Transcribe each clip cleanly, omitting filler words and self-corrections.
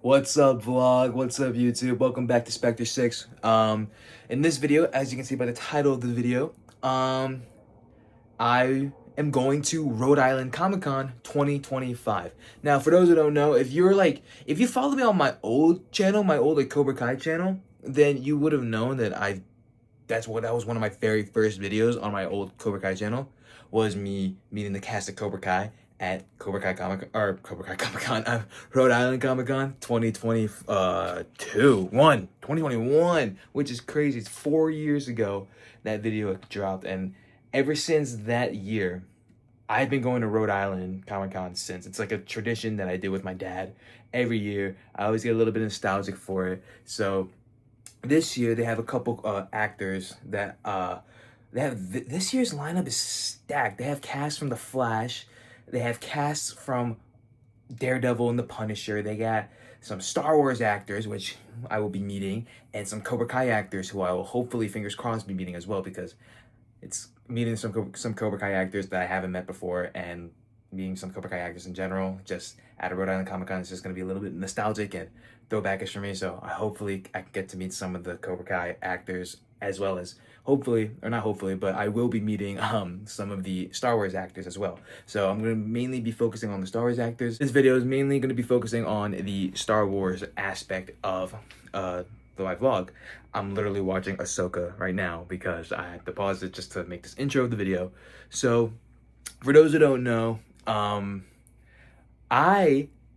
What's up, vlog? What's up, YouTube? Welcome back to Spectre 6. In this video, as you can see by the title of the video, I am going to Rhode Island Comic Con 2025. Now, for those who don't know, if you follow me on my old channel, my old Cobra Kai channel, then you would have known that that was one of my very first videos on my old Cobra Kai channel, was me meeting the cast of Cobra Kai at Cobra Kai Comic Con, Rhode Island Comic Con 2021, which is crazy. It's 4 years ago that video dropped, and ever since that year, I've been going to Rhode Island Comic Con since. It's like a tradition that I do with my dad every year. I always get a little bit nostalgic for it. So this year they have a couple actors that this year's lineup is stacked. They have cast from The Flash. They have casts from Daredevil and The Punisher. They got some Star Wars actors, which I will be meeting, and some Cobra Kai actors who I will hopefully, fingers crossed, be meeting as well, because it's meeting some Cobra Kai actors that I haven't met before, and meeting some Cobra Kai actors in general, just at a Rhode Island Comic Con, is just going to be a little bit nostalgic and throwbackish for me. So hopefully I can get to meet some of the Cobra Kai actors, as well as but I will be meeting some of the Star Wars actors as well. So I'm going to mainly be focusing on the Star Wars actors. This video is mainly going to be focusing on the Star Wars aspect of my vlog. I'm literally watching Ahsoka right now because I had to pause it just to make this intro of the video. So for those who don't know, I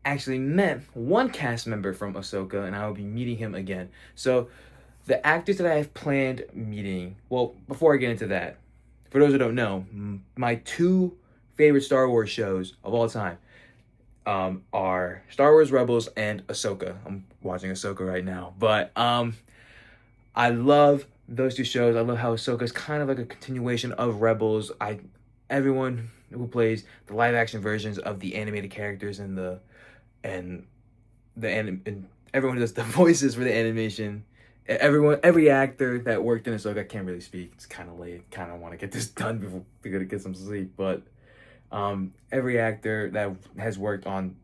actually met one cast member from Ahsoka, and I will be meeting him again. So the actors that I have planned meeting, well, before I get into that, for those who don't know, my two favorite Star Wars shows of all time are Star Wars Rebels and Ahsoka. I'm watching Ahsoka right now, but I love those two shows. I love how Ahsoka is kind of like a continuation of Rebels. Everyone who plays the live action versions of the animated characters and everyone who does the voices for the animation. Every actor that worked in Ahsoka, I can't really speak. It's kind of late. Kind of want to get this done before we gotta get some sleep. But every actor that has worked on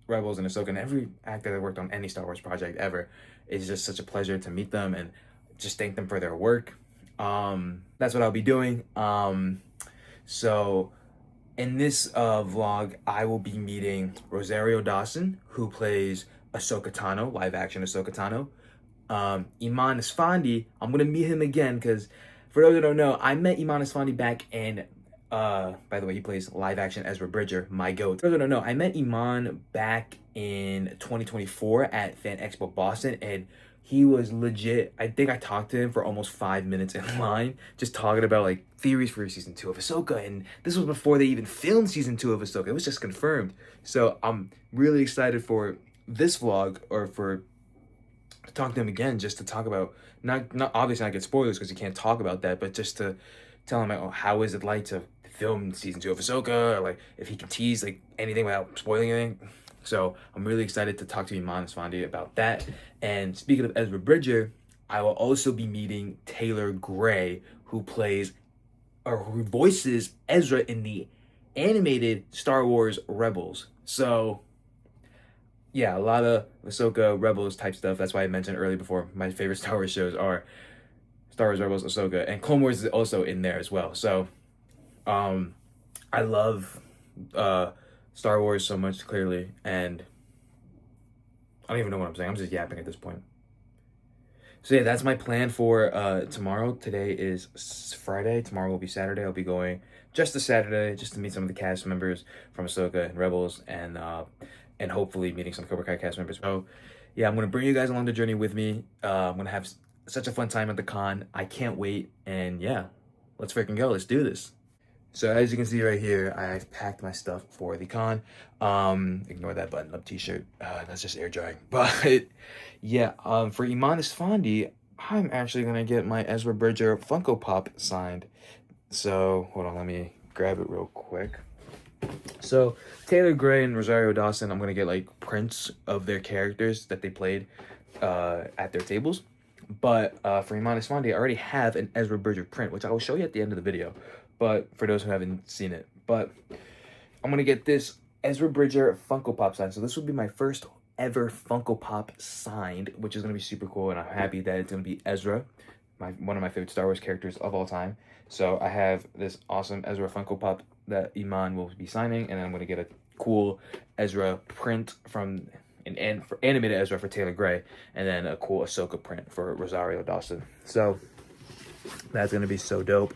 Rebels and Ahsoka, and every actor that worked on any Star Wars project ever, is just such a pleasure to meet them and just thank them for their work. That's what I'll be doing. So in this vlog, I will be meeting Rosario Dawson, who plays Ahsoka Tano, live action Ahsoka Tano. Iman Esfandi, I'm gonna meet him again because, for those who don't know, I met Iman Esfandi back in, by the way, he plays live action Ezra Bridger, my goat. For those who don't know, I met Iman back in 2024 at Fan Expo Boston, and he was legit. I think I talked to him for almost 5 minutes in line, just talking about like theories for season 2 of Ahsoka, and this was before they even filmed season 2 of Ahsoka. It was just confirmed. So I'm really excited for this vlog, or for to talk to him again, just to talk about, not obviously not get spoilers because you can't talk about that, but just to tell him, like, oh, how is it like to film season 2 of Ahsoka, or like if he can tease like anything without spoiling anything. So I'm really excited to talk to Iman Esfandi about that. And speaking of Ezra Bridger, I will also be meeting Taylor Gray, who voices Ezra in the animated Star Wars Rebels. So yeah, a lot of Ahsoka Rebels type stuff. That's why I mentioned earlier before, my favorite Star Wars shows are Star Wars Rebels, Ahsoka, and Clone Wars is also in there as well. So I love Star Wars so much, clearly, and I don't even know what I'm saying. I'm just yapping at this point. So yeah, that's my plan for tomorrow. Today is Friday. Tomorrow will be Saturday. I'll be going just to Saturday, just to meet some of the cast members from Ahsoka and Rebels, and hopefully meeting some Cobra Kai cast members. So yeah, I'm gonna bring you guys along the journey with me. I'm gonna have such a fun time at the con. I can't wait. And yeah, let's freaking go. Let's do this. So as you can see right here, I've packed my stuff for the con. Ignore that button-up t-shirt. That's just air drying. But yeah, for Iman Esfandi, I'm actually gonna get my Ezra Bridger Funko Pop signed. So hold on, let me grab it real quick. So Taylor Gray and Rosario Dawson, I'm gonna get like prints of their characters that they played at their tables. But for Iman Esfandi, I already have an Ezra Bridger print, which I will show you at the end of the video. But for those who haven't seen it, but I'm gonna get this Ezra Bridger Funko Pop signed. So this will be my first ever Funko Pop signed, which is gonna be super cool, and I'm happy that it's gonna be Ezra, one of my favorite Star Wars characters of all time. So I have this awesome Ezra Funko Pop that Iman will be signing, and then I'm gonna get a cool Ezra print from for animated Ezra for Taylor Gray, and then a cool Ahsoka print for Rosario Dawson. So that's gonna be so dope.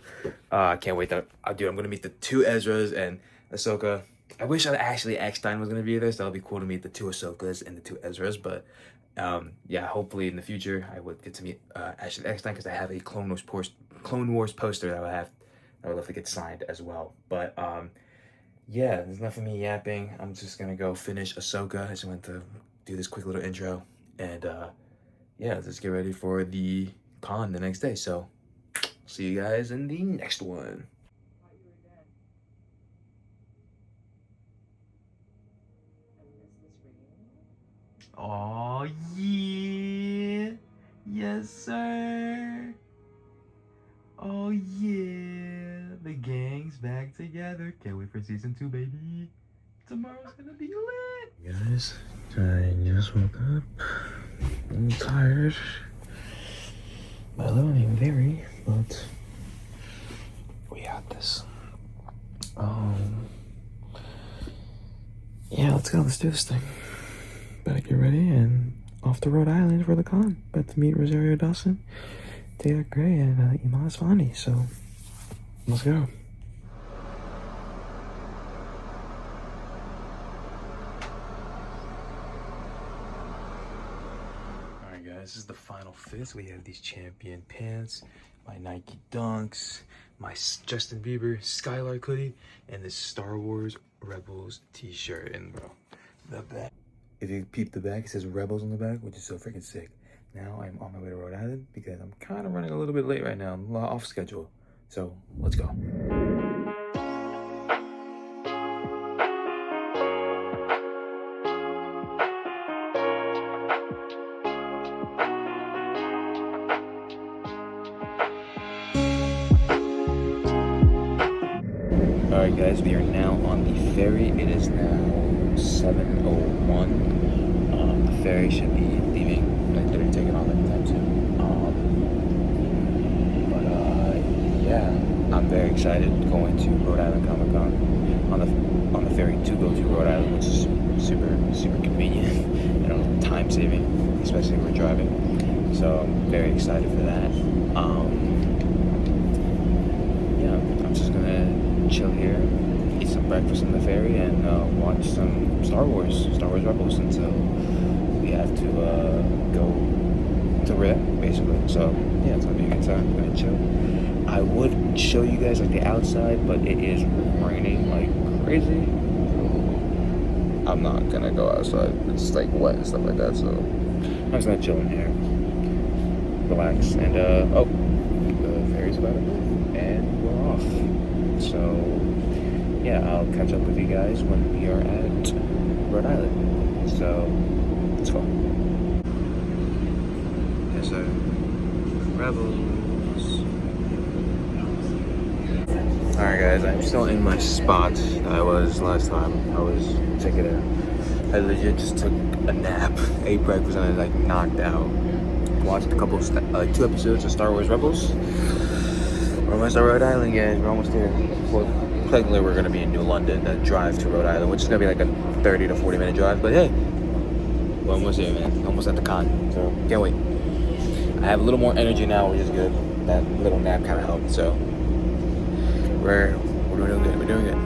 I can't wait I'm gonna meet the two Ezras and Ahsoka. I wish actually Eckstein was gonna be there, so that'll be cool to meet the two Ahsokas and the two Ezras. But yeah, hopefully in the future I would get to meet Ashley Eckstein, because I have a Clone Wars poster that I would love to get signed as well. But yeah, there's enough of me yapping. I'm just gonna go finish Ahsoka. I just went to do this quick little intro, and yeah, let's get ready for the con the next day. So see you guys in the next one. Oh yeah, yes sir. Oh yeah, the gang's back together. Can't wait for season 2, baby. Tomorrow's gonna be lit. Guys, I just woke up. I'm tired. But a little even very, but we got this. Yeah, let's go. Let's do this thing. Better get ready and off to Rhode Island for the con. About to meet Rosario Dawson, Taylor Gray, and Iman Asfandi. So let's go. Alright guys, this is the final fit. We have these champion pants, my Nike Dunks, my Justin Bieber Skylark hoodie, and this Star Wars Rebels t-shirt. And bro, the back. If you peep the back, it says Rebels on the back, which is so freaking sick. Now I'm on my way to Rhode Island because I'm kind of running a little bit late right now. I'm off schedule. So let's go. Alright guys, we are now on the ferry. It is now 7:01. The ferry should be leaving. They're taking off anytime soon. Yeah, I'm very excited going to Rhode Island Comic Con on the ferry to go to Rhode Island, which is super convenient and time saving, especially if we're driving. So I'm very excited for that. Yeah, I'm just gonna chill here, eat some breakfast on the ferry, and watch some Star Wars Rebels until we have to go to Red, basically. So yeah, it's gonna be a good time. I'm gonna chill. I would show you guys like the outside, but it is raining like crazy. I'm not gonna go outside. It's like wet and stuff like that. So I'm just gonna chill in here, relax, and oh, the ferry's about to move, and we're off. So yeah, I'll catch up with you guys when we are at Rhode Island. So let's go. Yes, sir. Rebels. Alright guys, I'm still in my spot that I was last time. I was checking it out. I legit just took a nap, ate breakfast, and I like knocked out. Watched a couple of 2 episodes of Star Wars Rebels. We're almost at Rhode Island, guys. We're almost there. Well, technically we're gonna be in New London, that drive to Rhode Island, which is gonna be like a 30 to 40 minute drive. But hey, we're almost here, man. Almost at the con. So can't wait. I have a little more energy now, which is good. That little nap kind of helped. So we're doing good. We're doing good.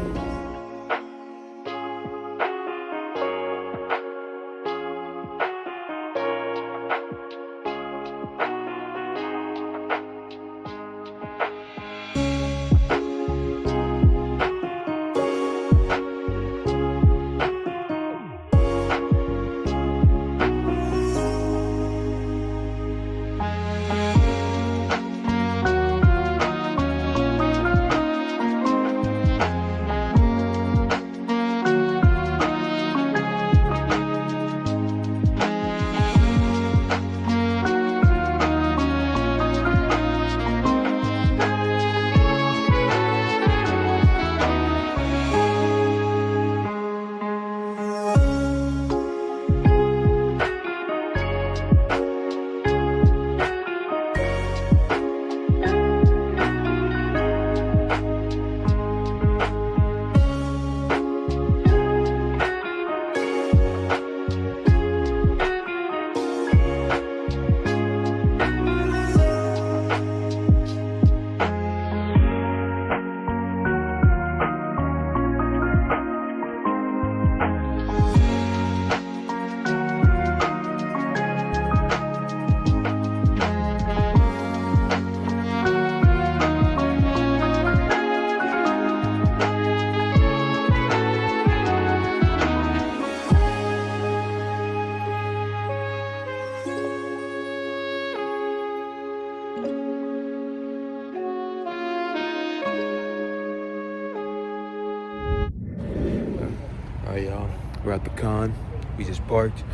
We're at the con. We just parked.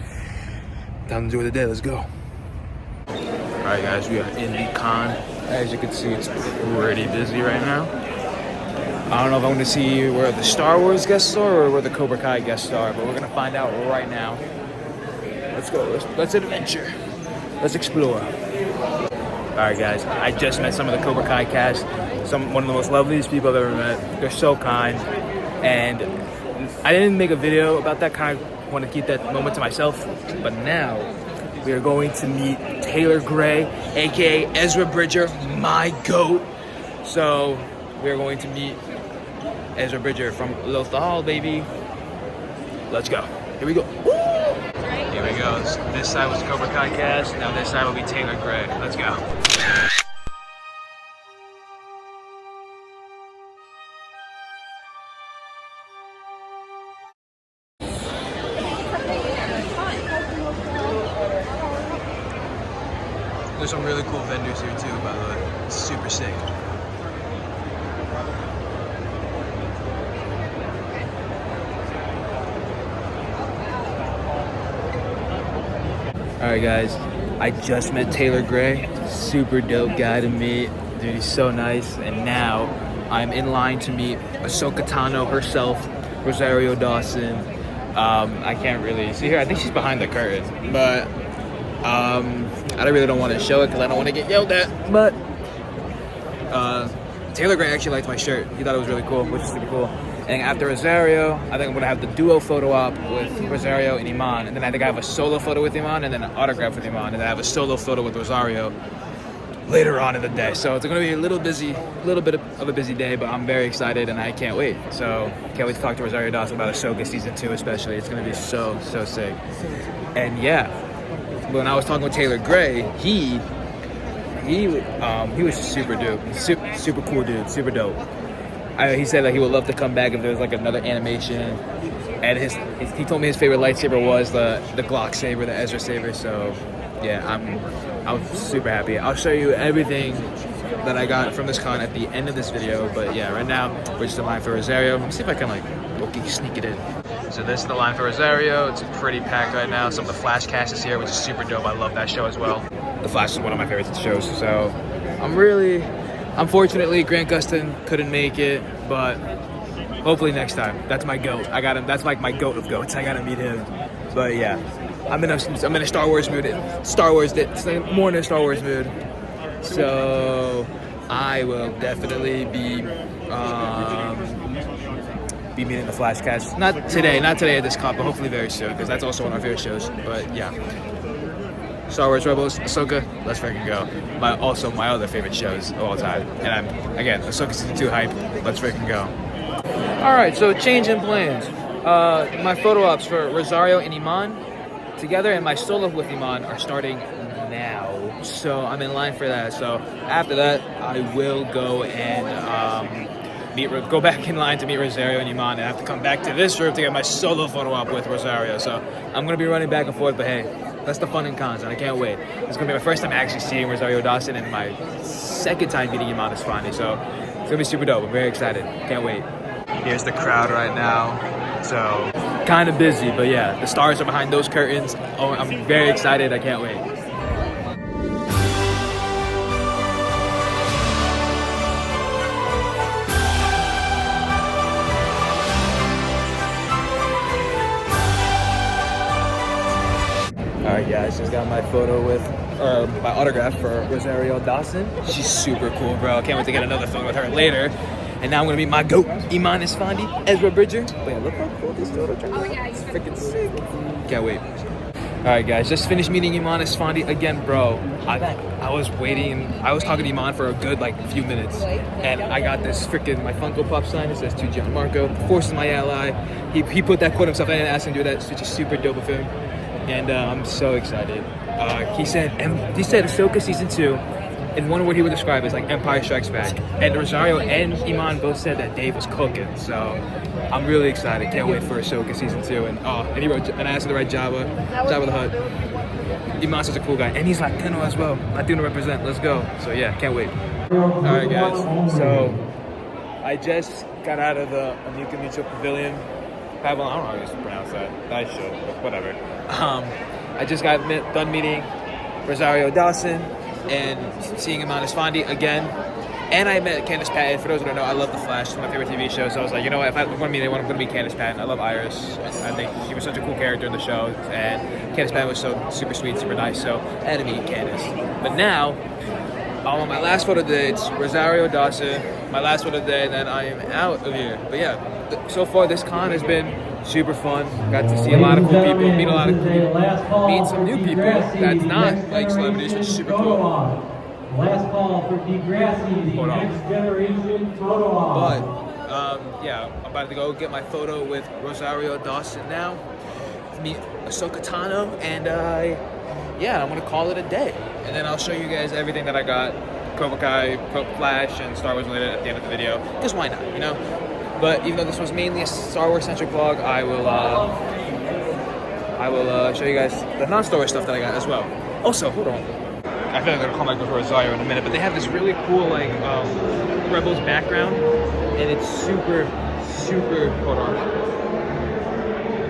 Time to enjoy the day. Let's go. Alright guys, we are in the con. As you can see, it's pretty busy right now. I don't know if I want to see where the Star Wars guests are or where the Cobra Kai guests are, but we're gonna find out right now. Let's go. Let's adventure. Let's explore. Alright guys, I just met some of the Cobra Kai cast. One of the most loveliest people I've ever met. They're so kind. And I didn't make a video about that, kind of want to keep that moment to myself. But now we are going to meet Taylor Gray, aka Ezra Bridger, my GOAT. So we are going to meet Ezra Bridger from Lothal, baby. Let's go. Here we go. Woo! Here we go. This side was Cobra Kai cast. Now this side will be Taylor Gray. Let's go. There's some really cool vendors here too, by the way. It's super sick. Alright guys, I just met Taylor Gray. Super dope guy to meet. Dude, he's so nice. And now I'm in line to meet Ahsoka Tano herself, Rosario Dawson. I can't really see her. I think she's behind the curtain, but I really don't want to show it because I don't want to get yelled at. But Taylor Gray actually liked my shirt. He thought it was really cool, which is super cool. And after Rosario, I think I'm gonna have the duo photo op with Rosario and Iman, and then I think I have a solo photo with Iman, and then an autograph with Iman, and then I have a solo photo with Rosario later on in the day. So it's gonna be a little bit of a busy day, but I'm very excited and I can't wait. So can't wait to talk to Rosario Dawson about Ahsoka season 2 especially. It's gonna be so sick. And yeah, when I was talking with Taylor Gray, he was super dope, super cool dude, super dope. He said that he would love to come back if there was like another animation, and he told me his favorite lightsaber was the Glock saber, the Ezra saber. So yeah, I'm super happy. I'll show you everything that I got from this con at the end of this video. But yeah, right now we're just in line for Rosario. Let me see if I can like sneak it in. So this is the line for Rosario. It's pretty packed right now. Some of the Flash cast is here, which is super dope. I love that show as well. The Flash is one of my favorite shows. So unfortunately, Grant Gustin couldn't make it, but hopefully next time. That's my GOAT. I got him. That's like my GOAT of GOATs. I gotta meet him. But yeah, I'm in a Star Wars mood. More in a Star Wars mood. So I will definitely be meeting the Flash cast. Not today at this con, but hopefully very soon, because that's also one of my favorite shows. But yeah. Star Wars Rebels, Ahsoka, let's freaking go. My other favorite shows of all time. And again, Ahsoka season 2 hype, let's freaking go. Alright, so change in plans. My photo ops for Rosario and Iman together, and my solo with Iman are starting now. So I'm in line for that. So after that, I will go and go back in line to meet Rosario and Iman, and I have to come back to this room to get my solo photo op with Rosario. So I'm gonna be running back and forth, but hey, that's the fun in cons, and I can't wait. It's gonna be my first time actually seeing Rosario Dawson, and my second time meeting Iman Esfandi. So it's gonna be super dope. I'm very excited. Can't wait. Here's the crowd right now. So kind of busy, but yeah, the stars are behind those curtains. Oh, I'm very excited. I can't wait. Alright guys, just got my photo with, my autograph for Rosario Dawson. She's super cool, bro. Can't wait to get another photo with her later. And now I'm gonna meet my GOAT, Iman Esfandi, Ezra Bridger. But yeah, look how cool this photo turned out. It's freaking sick. Can't wait. Alright guys, just finished meeting Iman Esfandi again, bro. I was waiting, I was talking to Iman for a good few minutes, and I got this freaking my Funko Pop sign. It says to Gianmarco, Force is my ally. He put that quote himself. I didn't ask him to do that. It's just super dope of him. And I'm so excited. He said Ahsoka season 2, in one word he would describe as like Empire Strikes Back. And Rosario and Iman both said that Dave was cooking. So I'm really excited. Can't wait for Ahsoka season 2. And I asked him to write Jabba the Hutt. Iman's such a cool guy, and he's Latino as well. Latino represent. Let's go. So yeah, can't wait. All right, guys. So I just got out of the Amica Mutual Pavilion. I don't know how to pronounce that. I should, but whatever. I just got done meeting Rosario Dawson and seeing him on his Fondy again. And I met Candace Patton. For those who don't know, I love The Flash. It's my favorite TV show. So I was like, you know what? If I want to meet anyone, I'm going to meet Candace Patton. I love Iris. I think she was such a cool character in the show. And Candace Patton was so super sweet, super nice. So I had to meet Candace. But now, I'm on my last photo day. It's Rosario Dawson. My last photo day, and then I am out of here. But yeah, so far this con has been super fun. Got to see a lot of cool people, meet a lot of cool people, meet some new people that's not like celebrities, which is super cool. Last call for Degrassi, the next generation photo op. But, yeah, I'm about to go get my photo with Rosario Dawson now. Meet Ahsoka Tano, and yeah, I'm going to call it a day. And then I'll show you guys everything that I got, Cobra Kai, Flash, and Star Wars related at the end of the video. Because why not, you know? But even though this was mainly a Star Wars-centric vlog, I will show you guys the non-Star Wars stuff that I got as well. Also, hold on. I feel like I'm gonna call my Rosario in a minute, but they have this really cool like Rebels background, and it's super. Hold on.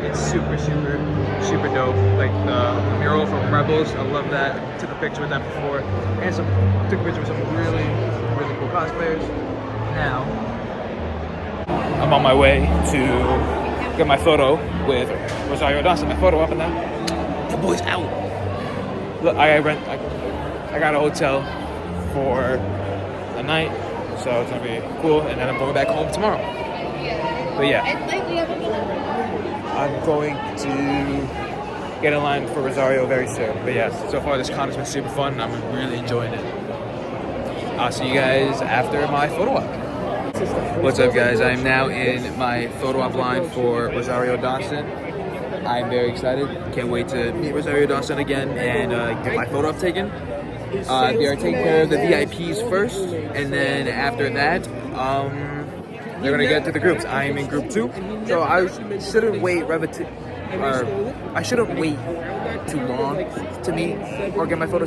It's super dope. Like the mural from Rebels, I love that. Took a picture with them before, and took a picture with some really cool cosplayers. Now I'm on my way to get my photo with Rosario Dawson. My photo up, and then the boy's out. Look, I got a hotel for the night, so it's gonna be cool, and then I'm going back home tomorrow. But yeah, I'm going to get in line for Rosario very soon. But yeah, so far this con has been super fun, and I'm really enjoying it. I'll see you guys after my photo op. What's up, guys? I'm now in my photo op line for Rosario Dawson. I'm very excited. Can't wait to meet Rosario Dawson again and get my photo op taken. They are taking care of the VIPs first, and then after that, they're gonna get to the groups. I am in group 2, so I shouldn't wait too long to meet or get my photo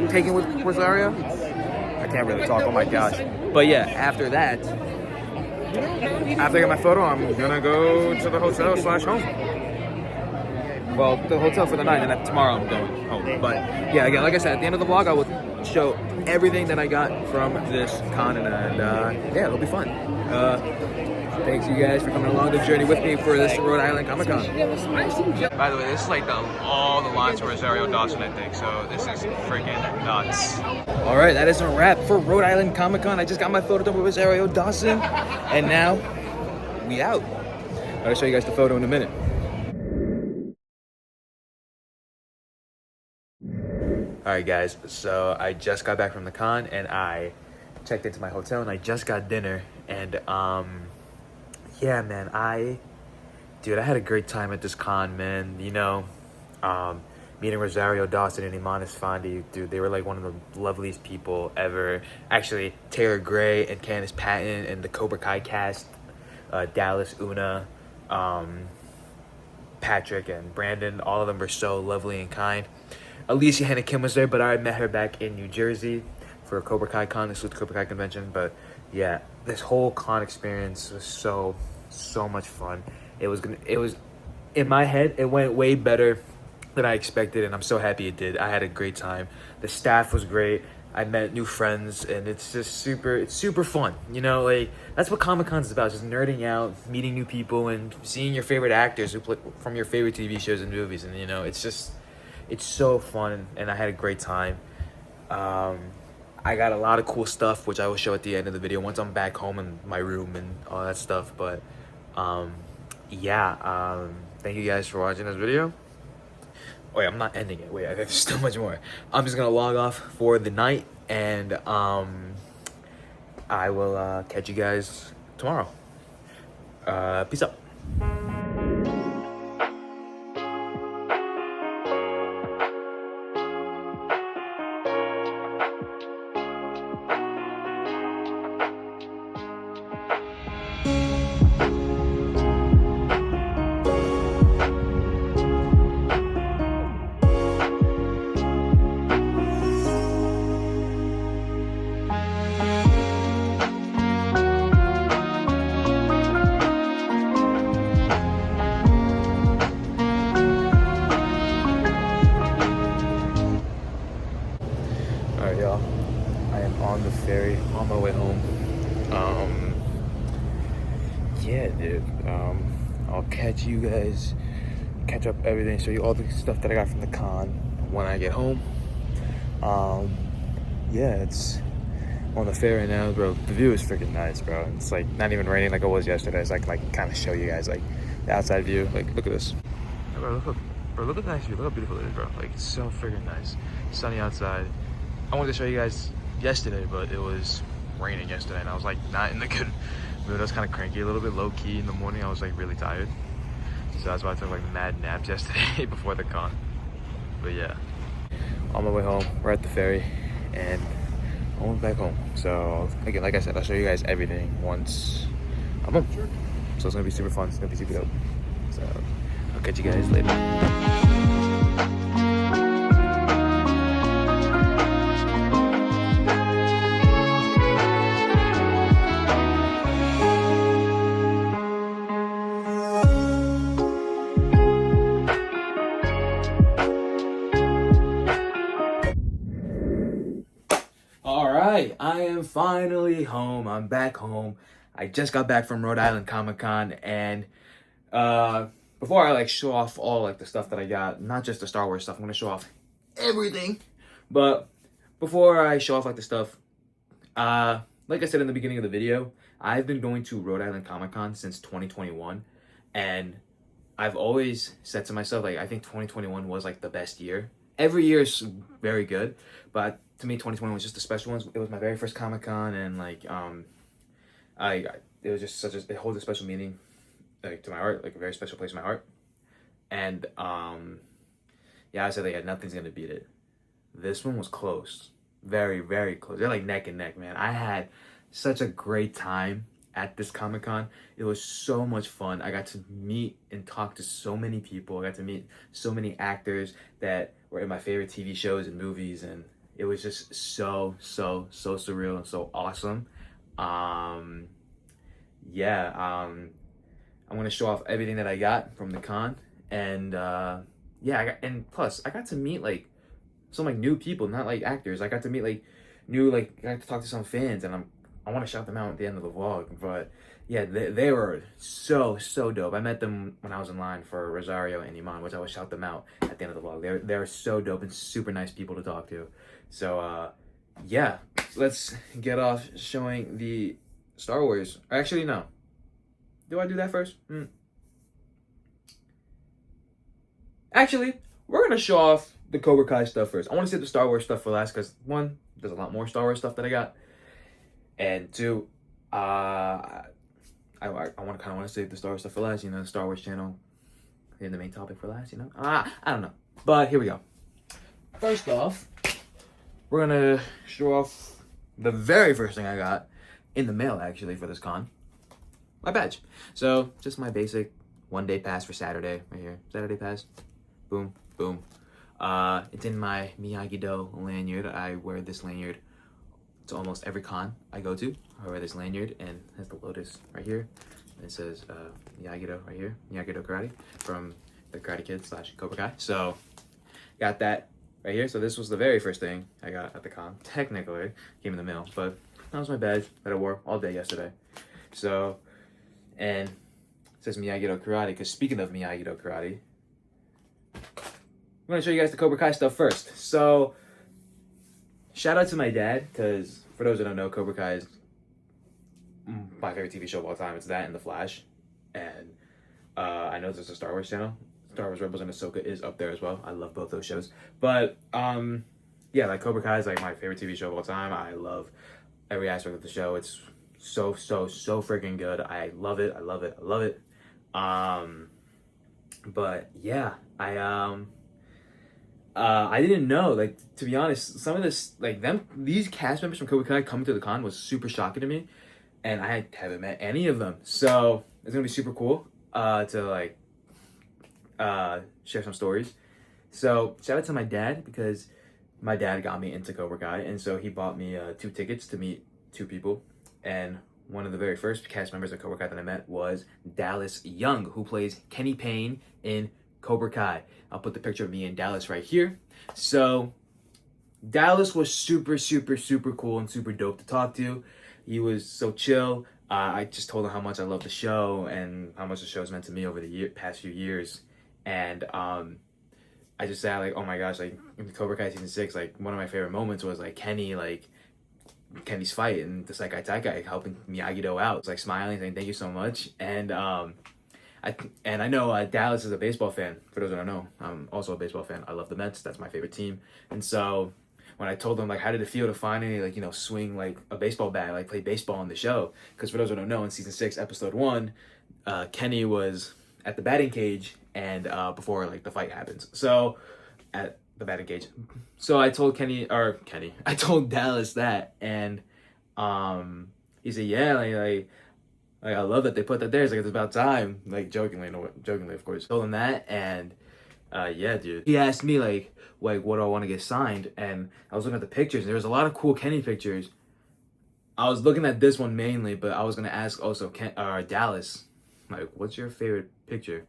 taken with Rosario. I can't really talk. Oh my gosh! But yeah, after that, after I get my photo, I'm gonna go to the hotel/home. Well, the hotel for the night, and then tomorrow I'm going home. But yeah, again, like I said, at the end of the vlog, I will show everything that I got from this con, and yeah, it'll be fun. Thanks you guys for coming along the journey with me for this Rhode Island Comic Con. By the way, this is like all the lines for Rosario Dawson, I think, so this is freaking nuts. All right, that is a wrap for Rhode Island Comic Con. I just got my photo done with Rosario Dawson, and now we out. I'll show you guys the photo in a minute. Alright guys, so I just got back from the con, and I checked into my hotel, and I just got dinner, and yeah man, I had a great time at this con, man. You know, meeting Rosario Dawson and Imanis Fondy, dude, they were like one of the loveliest people ever. Actually, Taylor Gray and Candace Patton and the Cobra Kai cast, Dallas, Una, Patrick and Brandon, all of them were so lovely and kind. Alicia Hannah Kim was there, but I met her back in New Jersey for a Cobra Kai Con, this was the Cobra Kai convention. But yeah, this whole con experience was so much fun. It was in my head, it went way better than I expected, and I'm so happy it did. I had a great time. The staff was great. I met new friends, and it's just super fun. You know, like that's what Comic-Con is about, just nerding out, meeting new people, and seeing your favorite actors who play from your favorite TV shows and movies. And you know, it's so fun, and I had a great time. I got a lot of cool stuff, which I will show at the end of the video once I'm back home in my room and all that stuff. But yeah, thank you guys for watching this video. Wait, I'm not ending it. Wait, there's still much more. I'm just gonna log off for the night, and I will catch you guys tomorrow. Peace out. on the ferry on my way home. Yeah, dude. I'll catch you guys, catch up everything, show you all the stuff that I got from the con when I get home. Yeah, it's on the ferry now, bro. The view is freaking nice, bro. It's like not even raining like it was yesterday. So I can like kind of show you guys like the outside view. Like, look at this. Yeah, bro, look at the nice view. Look how beautiful it is, bro. Like, it's so freaking nice. Sunny outside. I wanted to show you guys yesterday, but it was raining yesterday, and I was like not in the good mood. I was kind of cranky, a little bit low key in the morning. I was like really tired, so that's why I took like mad naps yesterday before the con. But yeah, on my way home, we're at the ferry, and I'm back home. So again, like I said, I'll show you guys everything once I'm home. So it's gonna be super fun. It's gonna be super dope. So I'll catch you guys later. I am finally home. I'm back home. I just got back from Rhode Island Comic Con, and before I like show off all like the stuff that I got, not just the Star Wars stuff, I'm gonna show off everything. But before I show off like the stuff, like I said in the beginning of the video, I've been going to Rhode Island Comic Con since 2021, and I've always said to myself, like, I think 2021 was like the best year. Every year is very good, but to me, 2020 was just a special one. It was my very first Comic Con, and like, it was just it holds a special meaning, like to my heart, like a very special place in my heart. And yeah, I said, like, nothing's gonna beat it. This one was close, very, very close. They're like neck and neck, man. I had such a great time at this Comic Con. It was so much fun. I got to meet and talk to so many people. I got to meet so mmany actors that were in my favorite TV shows and movies, and it was just so surreal and so awesome. Yeah, I'm gonna show off everything that I got from the con, and yeah, plus I got to meet like some like new people, not like actors. I got to meet like I got to talk to some fans, and I want to shout them out at the end of the vlog. But yeah, they were so dope. I met them when I was in line for Rosario and Iman, which I will shout them out at the end of the vlog. They're so dope and super nice people to talk to. So yeah, let's get off showing the Star Wars. Actually, no. Do I do that first? Actually, we're gonna show off the Cobra Kai stuff first. I want to save the Star Wars stuff for last because one, there's a lot more Star Wars stuff that I got, and two, I want to save the Star Wars stuff for last. You know, the Star Wars channel, in the main topic for last. You know, I don't know, but here we go. First off, we're gonna show off the very first thing I got in the mail, actually, for this con. My badge. So just my basic one-day pass for Saturday right here. Saturday pass. Boom, boom. It's in my Miyagi-Do lanyard. I wear this lanyard to almost every con I go to. I wear this lanyard, and it has the lotus right here. And it says Miyagi-Do right here. Miyagi-Do Karate from the Karate Kid / Cobra Kai. So got that right here. So this was the very first thing I got at the con. Technically, came in the mail, but that was my badge that I wore all day yesterday. So, and it says Miyagi-Do Karate, because speaking of Miyagi-Do Karate, I'm going to show you guys the Cobra Kai stuff first. So, shout out to my dad, because for those that don't know, Cobra Kai is my favorite TV show of all time. It's that and The Flash. And I know there's a Star Wars channel. Star Wars Rebels and Ahsoka is up there as well. I love both those shows. But, yeah, like Cobra Kai is like my favorite TV show of all time. I love every aspect of the show. It's so freaking good. I love it. I love it. I love it. But yeah, I didn't know, like, to be honest, some of this, like, these cast members from Cobra Kai coming to the con was super shocking to me, and I haven't met any of them. So it's gonna be super cool to like share some stories. So shout out to my dad, because my dad got me into Cobra Kai, and so he bought me 2 tickets to meet 2 people. And one of the very first cast members of Cobra Kai that I met was Dallas Young, who plays Kenny Payne in Cobra Kai. I'll put the picture of me and Dallas right here. So Dallas was super, super, super cool and super dope to talk to. He was so chill. I just told him how much I love the show and how much the show's meant to me over the past few years. And I just said like, oh my gosh, like in Cobra Kai season 6, like one of my favorite moments was like Kenny's fight and the Saikai Taikai helping Miyagi-Do out. It's like smiling, saying thank you so much. And I know Dallas is a baseball fan. For those that don't know, I'm also a baseball fan. I love the Mets. That's my favorite team. And so when I told them like how did it feel to finally like swing like a baseball bat, like play baseball on the show, because for those that don't know, in season 6 episode 1, Kenny was at the batting cage and before like the fight happens. So at the batting cage. So I told I told Dallas that, and he said yeah, like I love that they put that there. It's like it's about time, like jokingly of course. Told him that, and yeah, dude. He asked me like what do I want to get signed, and I was looking at the pictures. And there was a lot of cool Kenny pictures. I was looking at this one mainly, but I was gonna ask also Dallas, like, what's your favorite picture?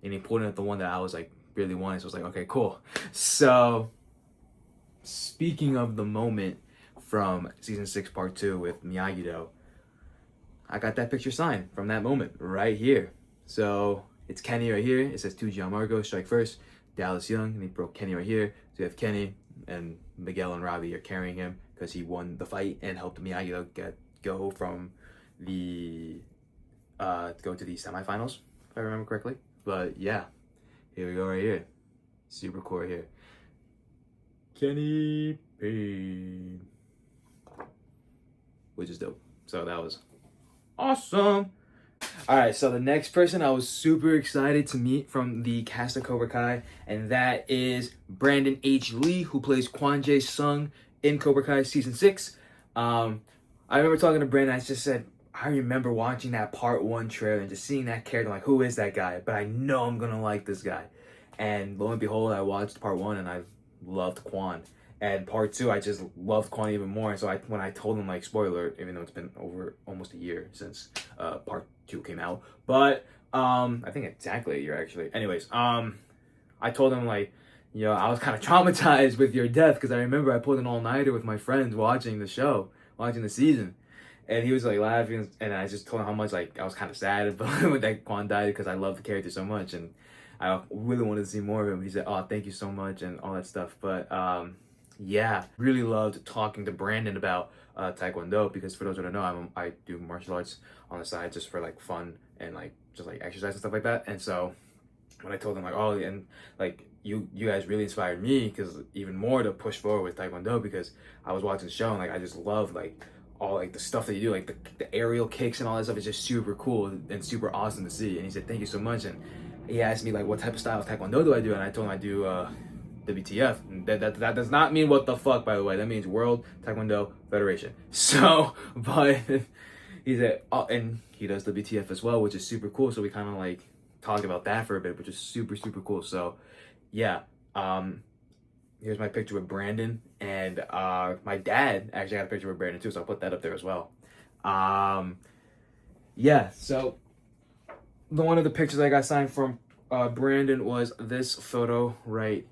And he pulled out the one that I was like really wanting. So I was like, okay, cool. So speaking of the moment from season 6 part 2 with Miyagi-Do, I got that picture signed from that moment right here. So it's Kenny right here. It says to Gianmarco, strike first. Dallas Young, and he broke Kenny right here. So you have Kenny, and Miguel and Robbie are carrying him because he won the fight and helped Miyagi go from the go to the semifinals, if I remember correctly. But yeah, here we go right here. Super cool right here. Kenny Payne, which is dope. So that was awesome. All right, so the next person I was super excited to meet from the cast of Cobra Kai, and that is Brandon H. Lee, who plays Kwon Jae Sung in Cobra Kai season 6. I remember talking to Brandon. I just said, I remember watching that part 1 trailer and just seeing that character. I'm like, who is that guy? But I know I'm gonna like this guy. And lo and behold, I watched part 1 and I loved Kwon. And part 2, I just loved Kwon even more. And so when I told him, like, spoiler, even though it's been over almost a year since part 2 came out, but I think exactly a year actually. Anyways, I told him like, I was kind of traumatized with your death because I remember I pulled an all-nighter with my friends watching the show, watching the season, and he was like laughing, and I just told him how much like I was kind of sad when that Kwon died because I love the character so much and I really wanted to see more of him. He said, "Oh, thank you so much," and all that stuff, but yeah, really loved talking to Brandon about Taekwondo because for those who don't know, I do martial arts on the side just for like fun and like just like exercise and stuff like that. And so when I told him like, oh, and like you guys really inspired me because even more to push forward with Taekwondo because I was watching the show and like I just love like all like the stuff that you do, like the aerial kicks and all that stuff is just super cool and super awesome to see. And he said, thank you so much. And he asked me like, what type of style of Taekwondo do I do? And I told him I do WTF. And that does not mean what the fuck, by the way. That means World Taekwondo Federation. So, but he said, oh, and he does WTF as well, which is super cool. So we kind of like talked about that for a bit, which is super, super cool. So yeah, here's my picture with Brandon, and my dad actually got a picture with Brandon too, so I'll put that up there as well. Yeah, so one of the pictures I got signed from Brandon was this photo right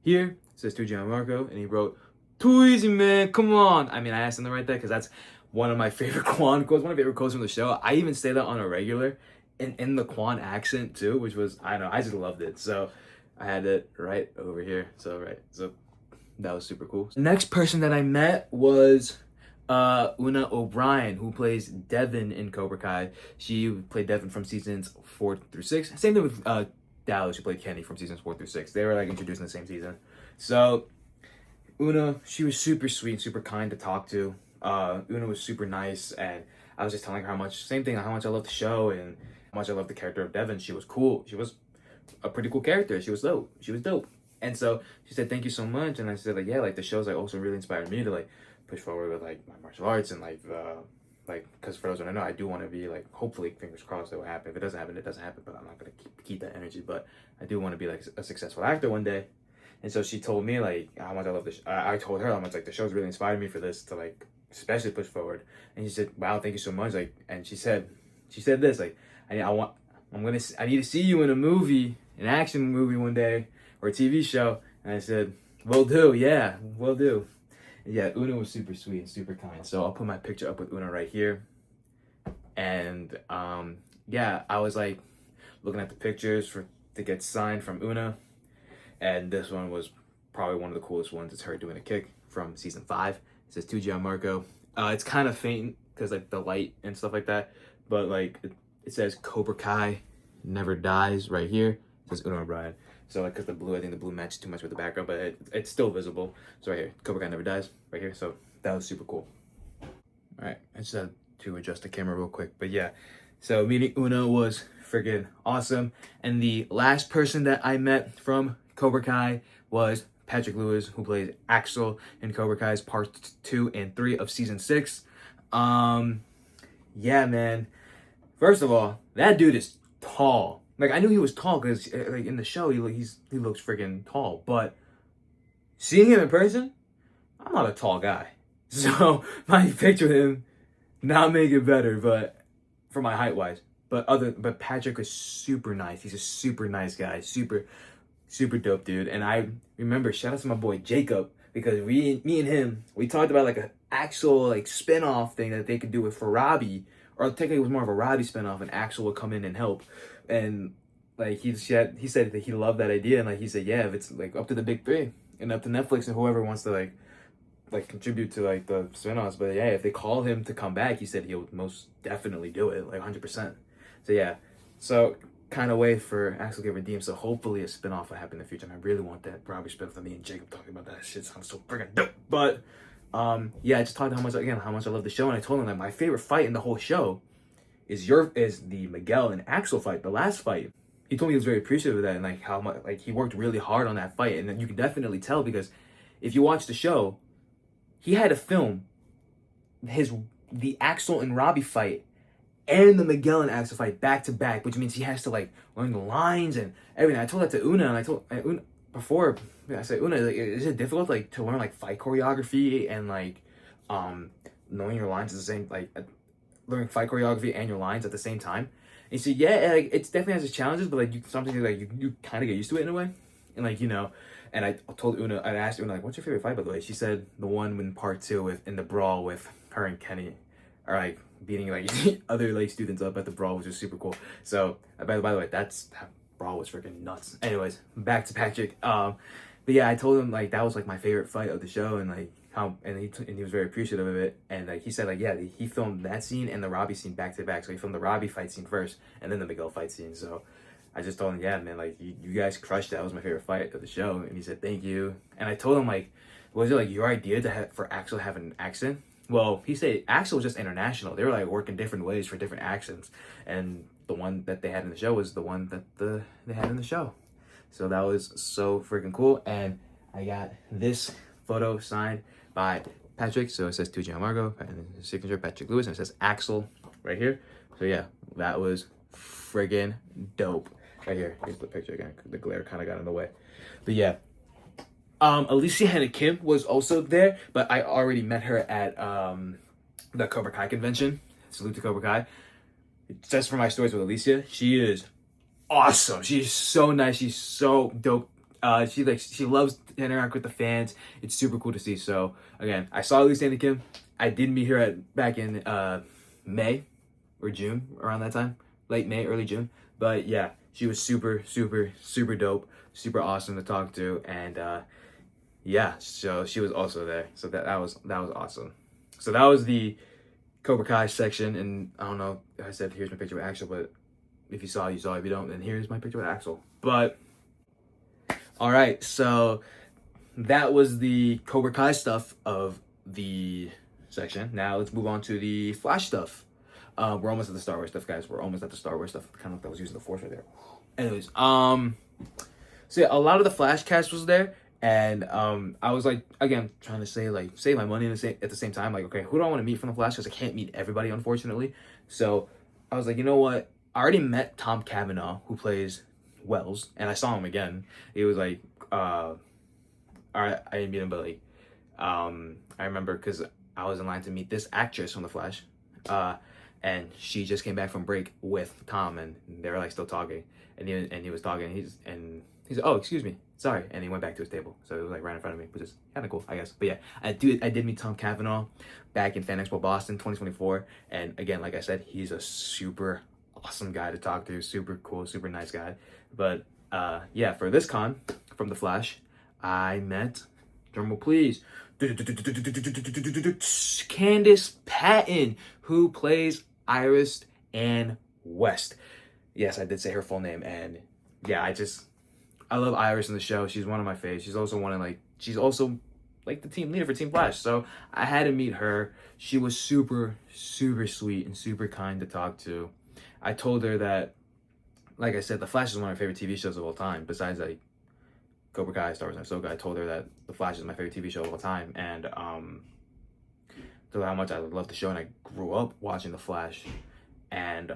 here. It says to Gianmarco, and he wrote, "Too easy, man, come on." I mean, I asked him to write that because that's one of my favorite Kwon quotes, one of my favorite quotes from the show. I even say that on a regular, in the Kwon accent too, which was, I don't know, I just loved it. So I had it right over here. So that was super cool. The next person that I met was Una O'Brien, who plays Devin in Cobra Kai. She played Devin from seasons 4 through 6. Same thing with Dallas, who played Kenny from seasons 4 through 6. They were like introduced in the same season. So Una, she was super sweet, super kind to talk to. Una was super nice, and I was just telling her how much I love the show and how much I love the character of Devin. She was cool. She was a pretty cool character. She was dope. And so she said, thank you so much. And I said, like, yeah, like the show's like also really inspired me to like push forward with like my martial arts and like because for those who don't know, I do want to be like, hopefully, fingers crossed, it will happen. If it doesn't happen, it doesn't happen, but I'm not gonna keep that energy. But I do want to be like a successful actor one day. And so she told me like how much I love this. I told her how much like the show's really inspired me for this to like especially push forward. And she said, wow, thank you so much. Like, and she said this like, I need to see you in a movie, an action movie one day, or a TV show. And I said, will do, yeah, will do. Yeah, Una was super sweet and super kind. So I'll put my picture up with Una right here. And yeah, I was like looking at the pictures to get signed from Una, and this one was probably one of the coolest ones. It's her doing a kick from season 5. It says to Gianmarco. It's kind of faint because like the light and stuff like that, but like it says Cobra Kai never dies right here. It says Una O'Brien. So like, cause the blue, I think the blue matches too much with the background, but it's still visible. So right here, Cobra Kai never dies right here. So that was super cool. All right, I just had to adjust the camera real quick, but yeah. So meeting Una was freaking awesome. And the last person that I met from Cobra Kai was Patrick Lewis, who plays Axel in Cobra Kai's parts 2 and 3 of season 6. Yeah, man. First of all, that dude is tall. Like, I knew he was tall because like in the show he looks freaking tall, but seeing him in person, I'm not a tall guy. So my picture of him not make it better, but for my height wise. But Patrick is super nice. He's a super nice guy. Super dope dude. And I remember, shout out to my boy Jacob, because me and him, we talked about like an actual like spin-off thing that they could do with Farabi, or technically it was more of a Robbie spin-off, and Axel would come in and help. And like he said that he loved that idea, and like he said, yeah, if it's like up to the big three and up to Netflix and whoever wants to like contribute to like the spin-offs, but yeah, if they call him to come back, he said he'll most definitely do it, like 100%. So yeah, so kind of wait for Axel get redeemed, so hopefully a spin-off will happen in the future, and I really want that Robbie spin-off of me and Jacob talking about that. Shit sounds so freaking dope. But yeah, I just talked how much I love the show, and I told him that my favorite fight in the whole show is the Miguel and Axel fight, the last fight. He told me he was very appreciative of that, and like how much like he worked really hard on that fight, and then you can definitely tell, because if you watch the show, he had to film the Axel and Robbie fight and the Miguel and Axel fight back to back, which means he has to like learn the lines and everything. I told that to Una, and I told Una before. I said, Una, like, is it difficult like to learn like fight choreography and like knowing your lines at the same, like learning fight choreography and your lines at the same time? And he said, yeah, like it's definitely has its challenges, but like you kind of get used to it in a way, and like And I told Una, I asked Una like, what's your favorite fight by the way? She said the one in part 2 in the brawl with her and Kenny, or like beating like other like students up at the brawl, which was super cool. So by the way, that brawl was freaking nuts. Anyways, back to Patrick. But yeah, I told him like that was like my favorite fight of the show, and like he was very appreciative of it. And like he said like, yeah, he filmed that scene and the Robbie scene back to back. So he filmed the Robbie fight scene first and then the Miguel fight scene. So I just told him, yeah, man, like you guys crushed it. That was my favorite fight of the show. And he said, thank you. And I told him like, was it like your idea for Axel to have an accent? Well, he said Axel was just international. They were like working different ways for different accents, and the one that they had in the show was the one that they had in the show. So that was so freaking cool. And I got this photo signed by Patrick. So it says to Gianmarco, and his signature Patrick Lewis, and it says Axel right here. So yeah, that was friggin' dope. Right here. Here's the picture again. The glare kind of got in the way. But yeah. Alicia Hannah Kim was also there, but I already met her at the Cobra Kai convention. Salute to Cobra Kai. Just for my stories with Alicia, she is awesome. She's so nice. She's so dope. She loves to interact with the fans. It's super cool to see. So again, I saw Alicia Hannah Kim. I did meet her back in May or June, around that time, late May, early June. But yeah, she was super dope, super awesome to talk to, and yeah, so she was also there. So that was awesome. So that was the Cobra Kai section, and I don't know if I said here's my picture with Axel, but if you saw, you saw. If you don't, then here's my picture with Axel. But all right, so that was the Cobra Kai stuff of the section. Now let's move on to the Flash stuff. We're almost at the Star Wars stuff, guys. We're almost at the Star Wars stuff. Kind of like I was using the Force right there. Anyways, so yeah, a lot of the Flash cast was there. And I was like, again, trying to save my money at the same time. Like, okay, who do I want to meet from the Flash? Because I can't meet everybody, unfortunately. So I was like, you know what? I already met Tom Cavanaugh, who plays Wells, and I saw him again. He was like, I didn't meet him, but like, I remember because I was in line to meet this actress from the Flash, and she just came back from break with Tom, and they were like still talking, and he was talking, and He's like, oh, excuse me, sorry, and he went back to his table. So it was like right in front of me, which is kind of cool, I guess. But yeah, I did meet Tom Cavanaugh back in Fan Expo Boston 2024, and again, like I said, he's a super awesome guy to talk to, super cool, super nice guy. But yeah, for this con from The Flash, I met, drumroll please, Candice Patton, who plays Iris Ann West. Yes, I did say her full name, and yeah, I love Iris in the show. She's one of my faves. She's also the team leader for Team Flash. So I had to meet her. She was super, super sweet and super kind to talk to. I told her that, like I said, The Flash is one of my favorite TV shows of all time. Besides like Cobra Kai, Star Wars, and Ahsoka, I told her that The Flash is my favorite TV show of all time, and told her how much I love the show, and I grew up watching The Flash, and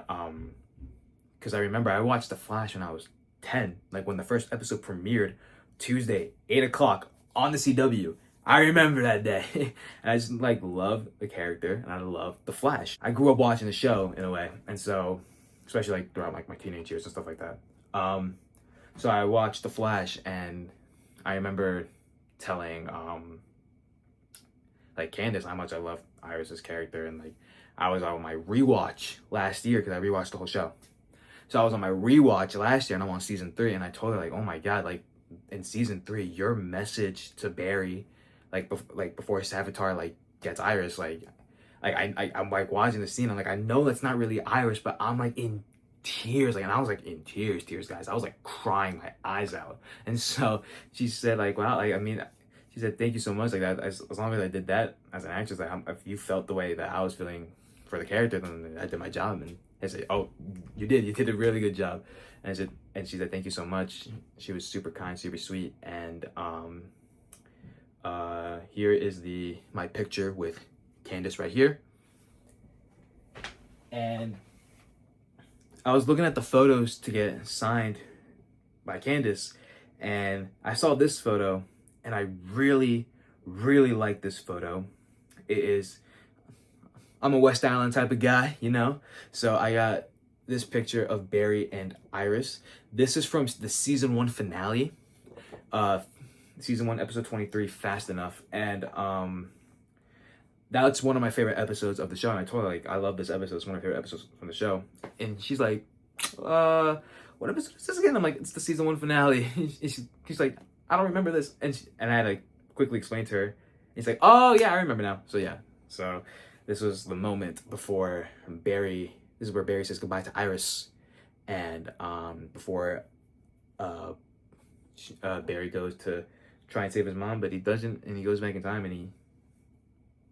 because I remember I watched The Flash when I was 10, like when the first episode premiered, Tuesday, 8 o'clock on the CW. I remember that day. And I just like love the character, and I love The Flash. I grew up watching the show in a way, and so especially like throughout like my teenage years and stuff like that. So I watched The Flash, and I remember telling like Candace how much I love Iris's character, and like I was on my rewatch last year because I rewatched the whole show. So I was on my rewatch last year, and I'm on season 3, and I told her like, oh my god, like in season 3, your message to Barry, like before Savitar like gets Iris, I'm like watching the scene, I'm like, I know that's not really Iris, but I'm like in tears, like, and I was like in tears, guys. I was like crying my eyes out. And so she said like, wow, like, I mean, she said, thank you so much, like that, as long as I did that as an actress, like if you felt the way that I was feeling for the character, then I did my job. And I said, oh, you did a really good job. And she said, thank you so much. She was super kind, super sweet. And here is my picture with Candace right here. And I was looking at the photos to get signed by Candace, and I saw this photo, and I really, really like this photo. I'm a West Island type of guy, you know? So I got this picture of Barry and Iris. This is from the season 1 finale. Season 1, episode 23, Fast Enough. And that's one of my favorite episodes of the show. And I told her, like, I love this episode. It's one of my favorite episodes from the show. And she's like, what episode is this again? I'm like, it's the season 1 finale. She's like, I don't remember this. And I had to quickly explain to her. And he's like, oh, yeah, I remember now. So, yeah. So this was the moment before Barry, this is where Barry says goodbye to Iris, and before Barry goes to try and save his mom, but he doesn't, and he goes back in time, and he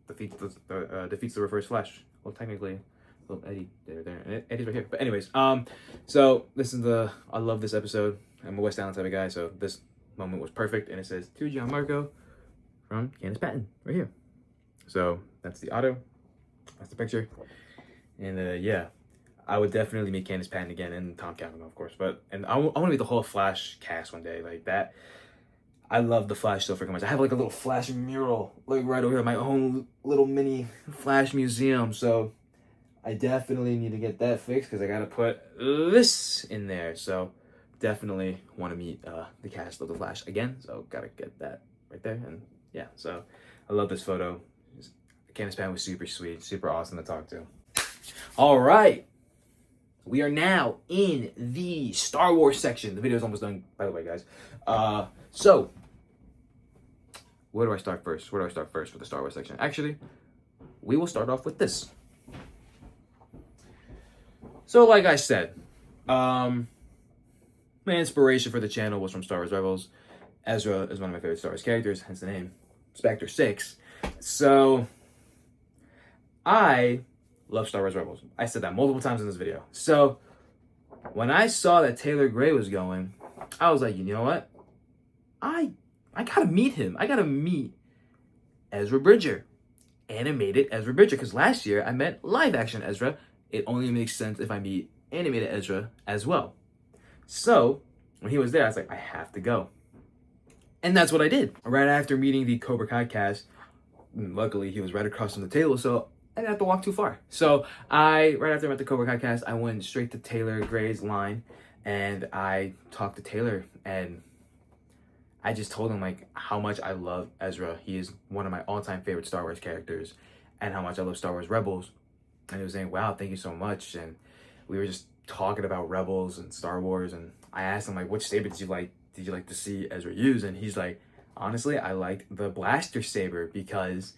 defeats the Reverse Flash. Well, technically, little Eddie there, Eddie's right here. But anyways, so this is I love this episode. I'm a West Island type of guy, so this moment was perfect, and it says to Gianmarco from Candice Patton right here. So that's the auto. That's the picture. And yeah, I would definitely meet Candice Patton again, and Tom Cavanaugh, of course. And I want to meet the whole Flash cast one day. Like that. I love the Flash so freaking much. I have like a little Flash mural, like right over here, my own little mini Flash museum. So I definitely need to get that fixed because I got to put this in there. So definitely want to meet the cast of the Flash again. So got to get that right there. And yeah, so I love this photo. Candice Patton was super sweet, super awesome to talk to. All right. We are now in the Star Wars section. The video is almost done, by the way, guys. So, where do I start first? Where do I start first with the Star Wars section? Actually, we will start off with this. So, like I said, my inspiration for the channel was from Star Wars Rebels. Ezra is one of my favorite Star Wars characters, hence the name Spectre 6. So, I love Star Wars Rebels. I said that multiple times in this video. So, when I saw that Taylor Gray was going, I was like, you know what? I gotta meet him. I gotta meet Ezra Bridger. Animated Ezra Bridger. Because last year, I met live action Ezra. It only makes sense if I meet animated Ezra as well. So, when he was there, I was like, I have to go. And that's what I did. Right after meeting the Cobra Kai cast, luckily he was right across from the table, so I didn't have to walk too far. So right after I met the Cobra Kai cast, I went straight to Taylor Gray's line, and I talked to Taylor, and I just told him like how much I love Ezra. He is one of my all-time favorite Star Wars characters, and how much I love Star Wars Rebels. And he was saying, "Wow, thank you so much." And we were just talking about Rebels and Star Wars, and I asked him like, "Which saber did you like? Did you like to see Ezra use?" And he's like, "Honestly, I liked the blaster saber because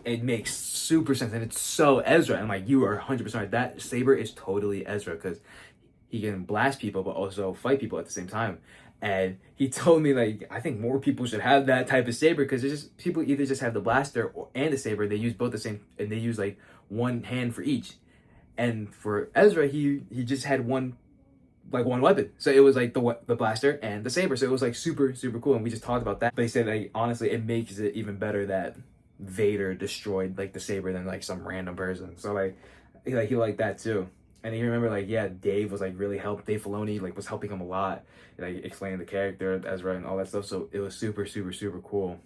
it makes super sense and it's so Ezra." And I'm like, "You are 100% right. That saber is totally Ezra because he can blast people but also fight people at the same time." And he told me like, I think more people should have that type of saber because it's just people either just have the blaster and the saber. They use both the same, and they use like one hand for each. And for Ezra, he just had one weapon. So it was like the blaster and the saber. So it was like super cool. And we just talked about that. They said like honestly, it makes it even better that Vader destroyed like the saber than like some random person. So like he liked that too. And you remember like, yeah, Dave was like really Dave Filoni like was helping him a lot, like explaining the character of Ezra and all that stuff. So it was super cool.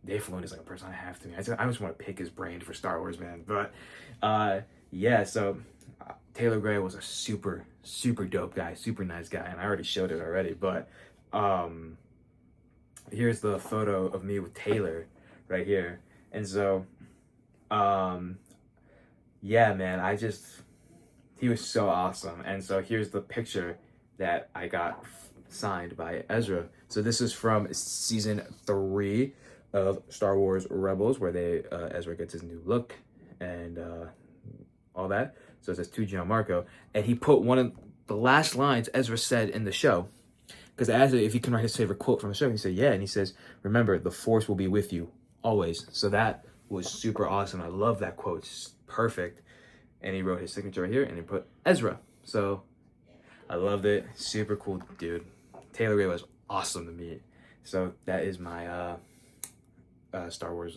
Dave Filoni is like a person I have to meet. I just want to pick his brain for Star Wars, man. But yeah, so Taylor Gray was a super dope guy, super nice guy, and I already showed it already. But here's the photo of me with Taylor right here. And so yeah, man, he was so awesome. And so here's the picture that I got signed by Ezra. So this is from season 3 of Star Wars Rebels, where Ezra gets his new look and all that. So it says to Gianmarco, and he put one of the last lines Ezra said in the show. Because I asked him if he can write his favorite quote from the show. He said, yeah. And he says, "Remember, the Force will be with you always." So that was super awesome. I love that quote. It's perfect. And he wrote his signature right here, and he put Ezra. So I loved it. Super cool dude. Taylor Gray was awesome to meet. So that is my Star Wars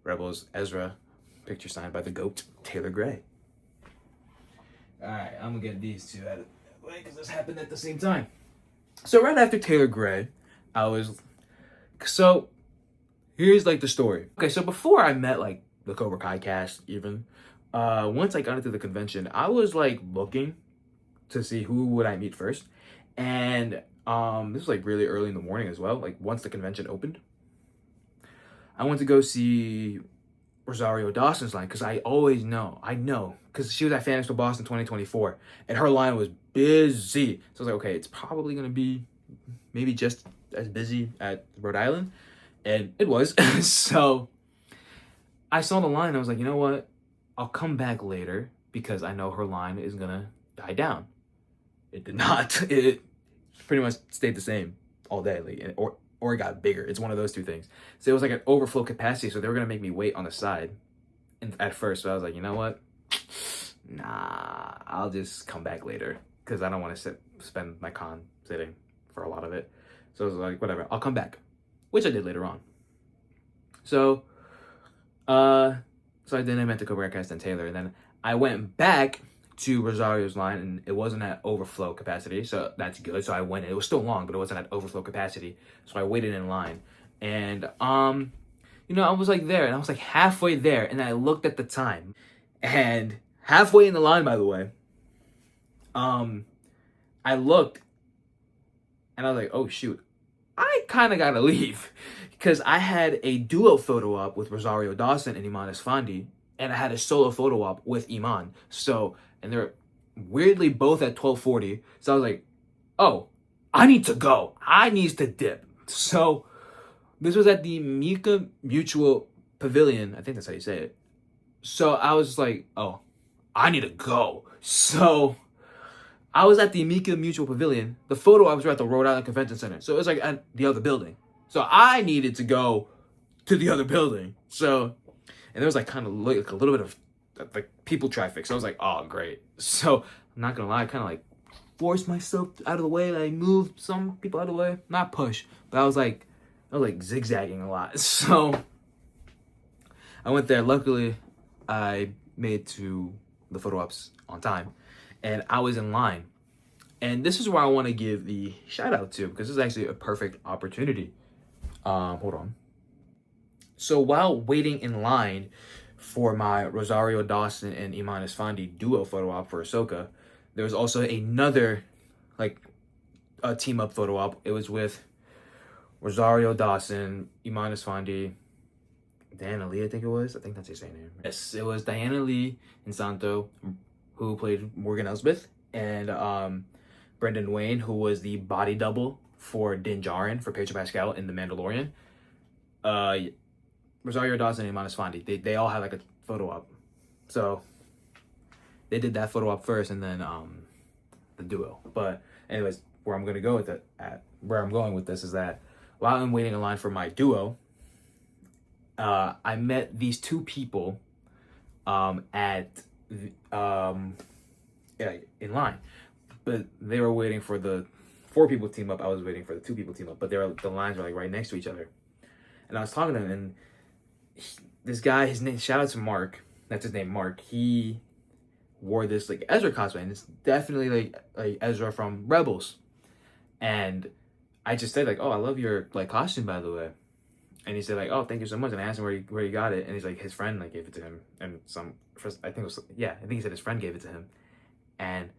Rebels Ezra picture signed by the GOAT, Taylor Gray. Alright, I'm gonna get these two out of the way because this happened at the same time. So right after Taylor Gray, so here's like the story. Okay, so before I met like the Cobra Kai cast even, once I got into the convention, I was like looking to see who would I meet first. And this was like really early in the morning as well. Like once the convention opened, I went to go see Rosario Dawson's line because I know because she was at Fan Expo Boston 2024 and her line was busy. So I was like, okay, it's probably gonna be maybe just as busy at Rhode Island, and it was. So I saw the line and I was like, you know what? I'll come back later because I know her line is gonna die down. It did not. It pretty much stayed the same all day, like, or it got bigger. It's one of those two things. So it was like an overflow capacity, so they were gonna make me wait on the side at first. So I was like, you know what? Nah, I'll just come back later because I don't want to spend my con sitting for a lot of it. So I was like, whatever, I'll come back, which I did later on. So then I met the Cobra Kai cast and Taylor, and then I went back to Rosario's line, and it wasn't at overflow capacity, so that's good. So I went. It was still long, but it wasn't at overflow capacity, so I waited in line, and I was like there, and I was like halfway there, and I looked at the time, and halfway in the line, by the way, I looked, and I was like, oh shoot, I kind of gotta leave. Because I had a duo photo op with Rosario Dawson and Iman Esfandi, and I had a solo photo op with Iman. So, and they're weirdly both at 12:40. So I was like, oh, I need to go. I need to dip. So this was at the Mika Mutual Pavilion. I think that's how you say it. So I was like, oh, I need to go. So I was at the Mika Mutual Pavilion. The photo ops were at the Rhode Island Convention Center. So it was like at the other building. So I needed to go to the other building. So, and there was like kind of like a little bit of like people traffic. So I was like, oh, great. So I'm not gonna lie, I kind of like forced myself out of the way. I moved some people out of the way, not push, but I was like zigzagging a lot. So I went there. Luckily, I made to the photo ops on time, and I was in line. And this is where I want to give the shout out to, because this is actually a perfect opportunity. Hold on. So while waiting in line for my Rosario Dawson and Iman Esfandi duo photo op for Ahsoka, there was also another like a team up photo op. It was with Rosario Dawson, Iman Esfandi, Diana Lee, I think it was. I think that's his name. Yes, it was Diana Lee Insanto, who played Morgan Elsbeth, and Brendan Wayne, who was the body double for Din Djarin for Pedro Pascal in The Mandalorian. Rosario Dawson and Iman Esfandi, they all had like a photo op. So they did that photo op first, and then the duo. But anyways, where I'm going with this is that while I'm waiting in line for my duo, I met these two people in line, but they were waiting for the 4 people team up. I was waiting for the 2 people team up, but the lines were like right next to each other. And I was talking to him, and this guy, his name, shout out to Mark. That's his name, Mark. He wore this like Ezra cosplay, and it's definitely like Ezra from Rebels. And I just said like, "Oh, I love your like costume, by the way." And he said like, "Oh, thank you so much." And I asked him where he got it, and he's like, his friend like gave it to him, and I think he said his friend gave it to him, and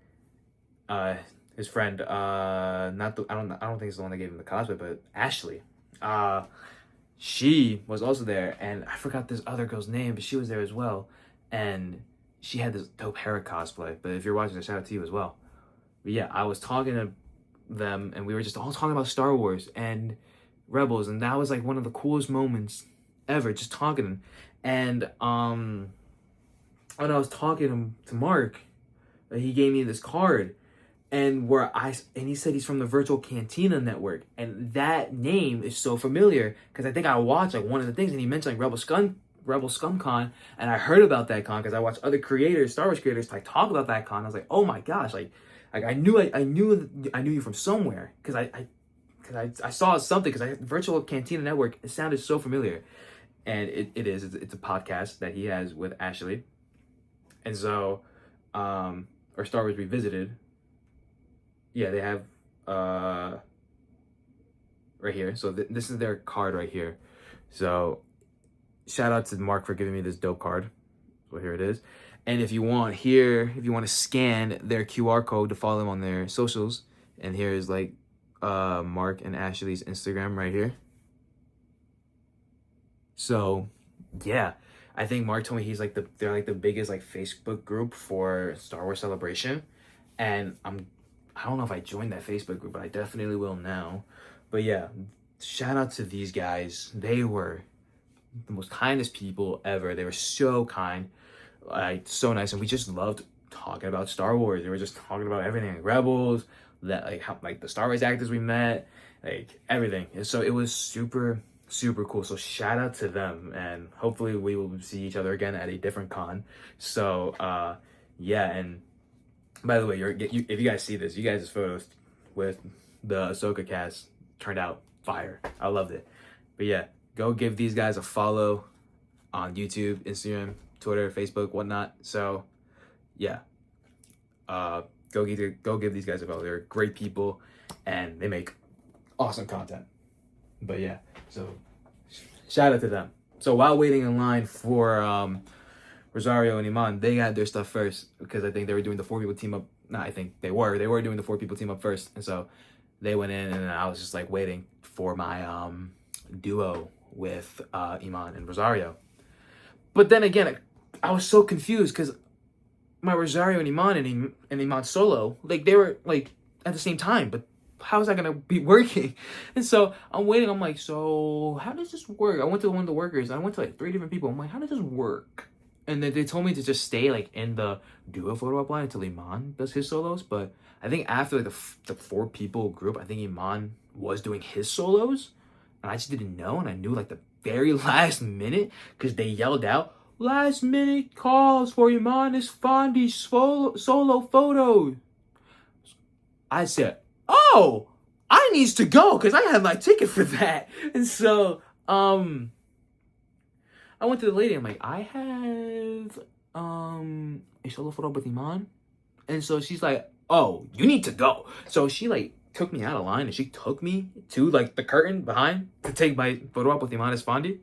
his friend I don't think it's the one that gave him the cosplay, but Ashley, she was also there, and I forgot this other girl's name, but she was there as well, and she had this dope Hera cosplay. But if you're watching this, shout out to you as well. But yeah, I was talking to them, and we were just all talking about Star Wars and Rebels, and that was like one of the coolest moments ever, just talking. And when I was talking to Mark, he gave me this card, and he said he's from the Virtual Cantina Network, and that name is so familiar because I think I watched like one of the things, and he mentioned like Rebel Scum Con, and I heard about that con because I watched other creators, Star Wars creators, like talk about that con. I was like, oh my gosh, like I knew you from somewhere because I saw something because Virtual Cantina Network, it sounded so familiar, and it's a podcast that he has with Ashley, and so or Star Wars Revisited. Yeah, they have right here. So this is their card right here. So shout out to Mark for giving me this dope card. So here it is. And if you want to scan their QR code to follow them on their socials, and here is like Mark and Ashley's Instagram right here. So yeah, I think Mark told me they're like the biggest like Facebook group for Star Wars Celebration, and I don't know if I joined that Facebook group, but I definitely will now. But yeah, shout out to these guys. They were the most kindest people ever. They were so kind, like so nice, and we just loved talking about Star Wars. They were just talking about everything, like Rebels, that like how like the Star Wars actors we met, like everything. And so it was super cool. So shout out to them, and hopefully we will see each other again at a different con. So yeah, and by the way, if you guys see this, you guys' photos with the Ahsoka cast turned out fire. I loved it. But yeah, go give these guys a follow on YouTube, Instagram, Twitter, Facebook, whatnot. So yeah, go give these guys a follow. They're great people, and they make awesome content. But yeah, so shout out to them. So while waiting in line for Rosario and Iman, they got their stuff first because I think they were doing the 4 people team up. No, I think they were doing the 4 people team up first, and so they went in, and I was just like waiting for my duo with Iman and Rosario. But then again, I was so confused because my Rosario and Iman and Iman solo, like they were like at the same time, but how is that gonna be working? And so I'm waiting. I'm like, so how does this work? I went to one of the workers. I went to like 3 different people. I'm like, how does this work? And then they told me to just stay like in the duo photo op line until Iman does his solos. But I think after like the 4 people group, I think Iman was doing his solos, and I just didn't know. And I knew like the very last minute because they yelled out, "Last minute calls for Iman Esfandi's solo photo." I said, "Oh, I needs to go because I had my ticket for that." And so I went to the lady. I'm like, I have a solo photo with Iman, and so she's like, "Oh, you need to go." So she like took me out of line, and she took me to like the curtain behind to take my photo up with Iman Esfandi,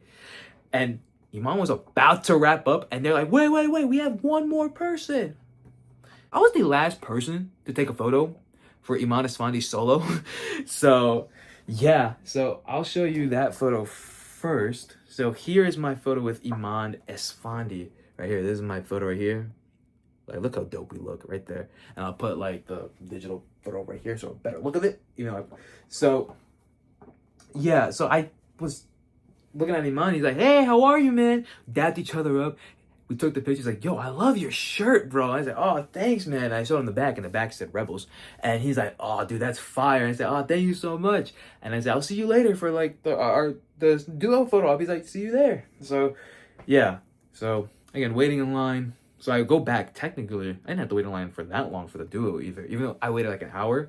and Iman was about to wrap up, and they're like, wait, we have one more person. I was the last person to take a photo for Iman Esfandi's solo. So Yeah, so I'll show you that photo first. So here is my photo with Iman Esfandi right here. This is my photo right here. Like, look how dope we look right there. And I'll put like the digital photo right here so a better look of it. You know, so yeah, so I was looking at Iman. He's like, hey, how are you, man? Dapped each other up. We took the picture. He's like, yo, I love your shirt, bro. I was like, oh, thanks, man. I showed him the back, and the back said Rebels. And he's like, oh, dude, that's fire. And I said, oh, thank you so much. And I said, I'll see you later for like the duo photo op. He's like, see you there. So, yeah. So, again, waiting in line. So I go back. Technically, I didn't have to wait in line for that long for the duo either. Even though I waited like an hour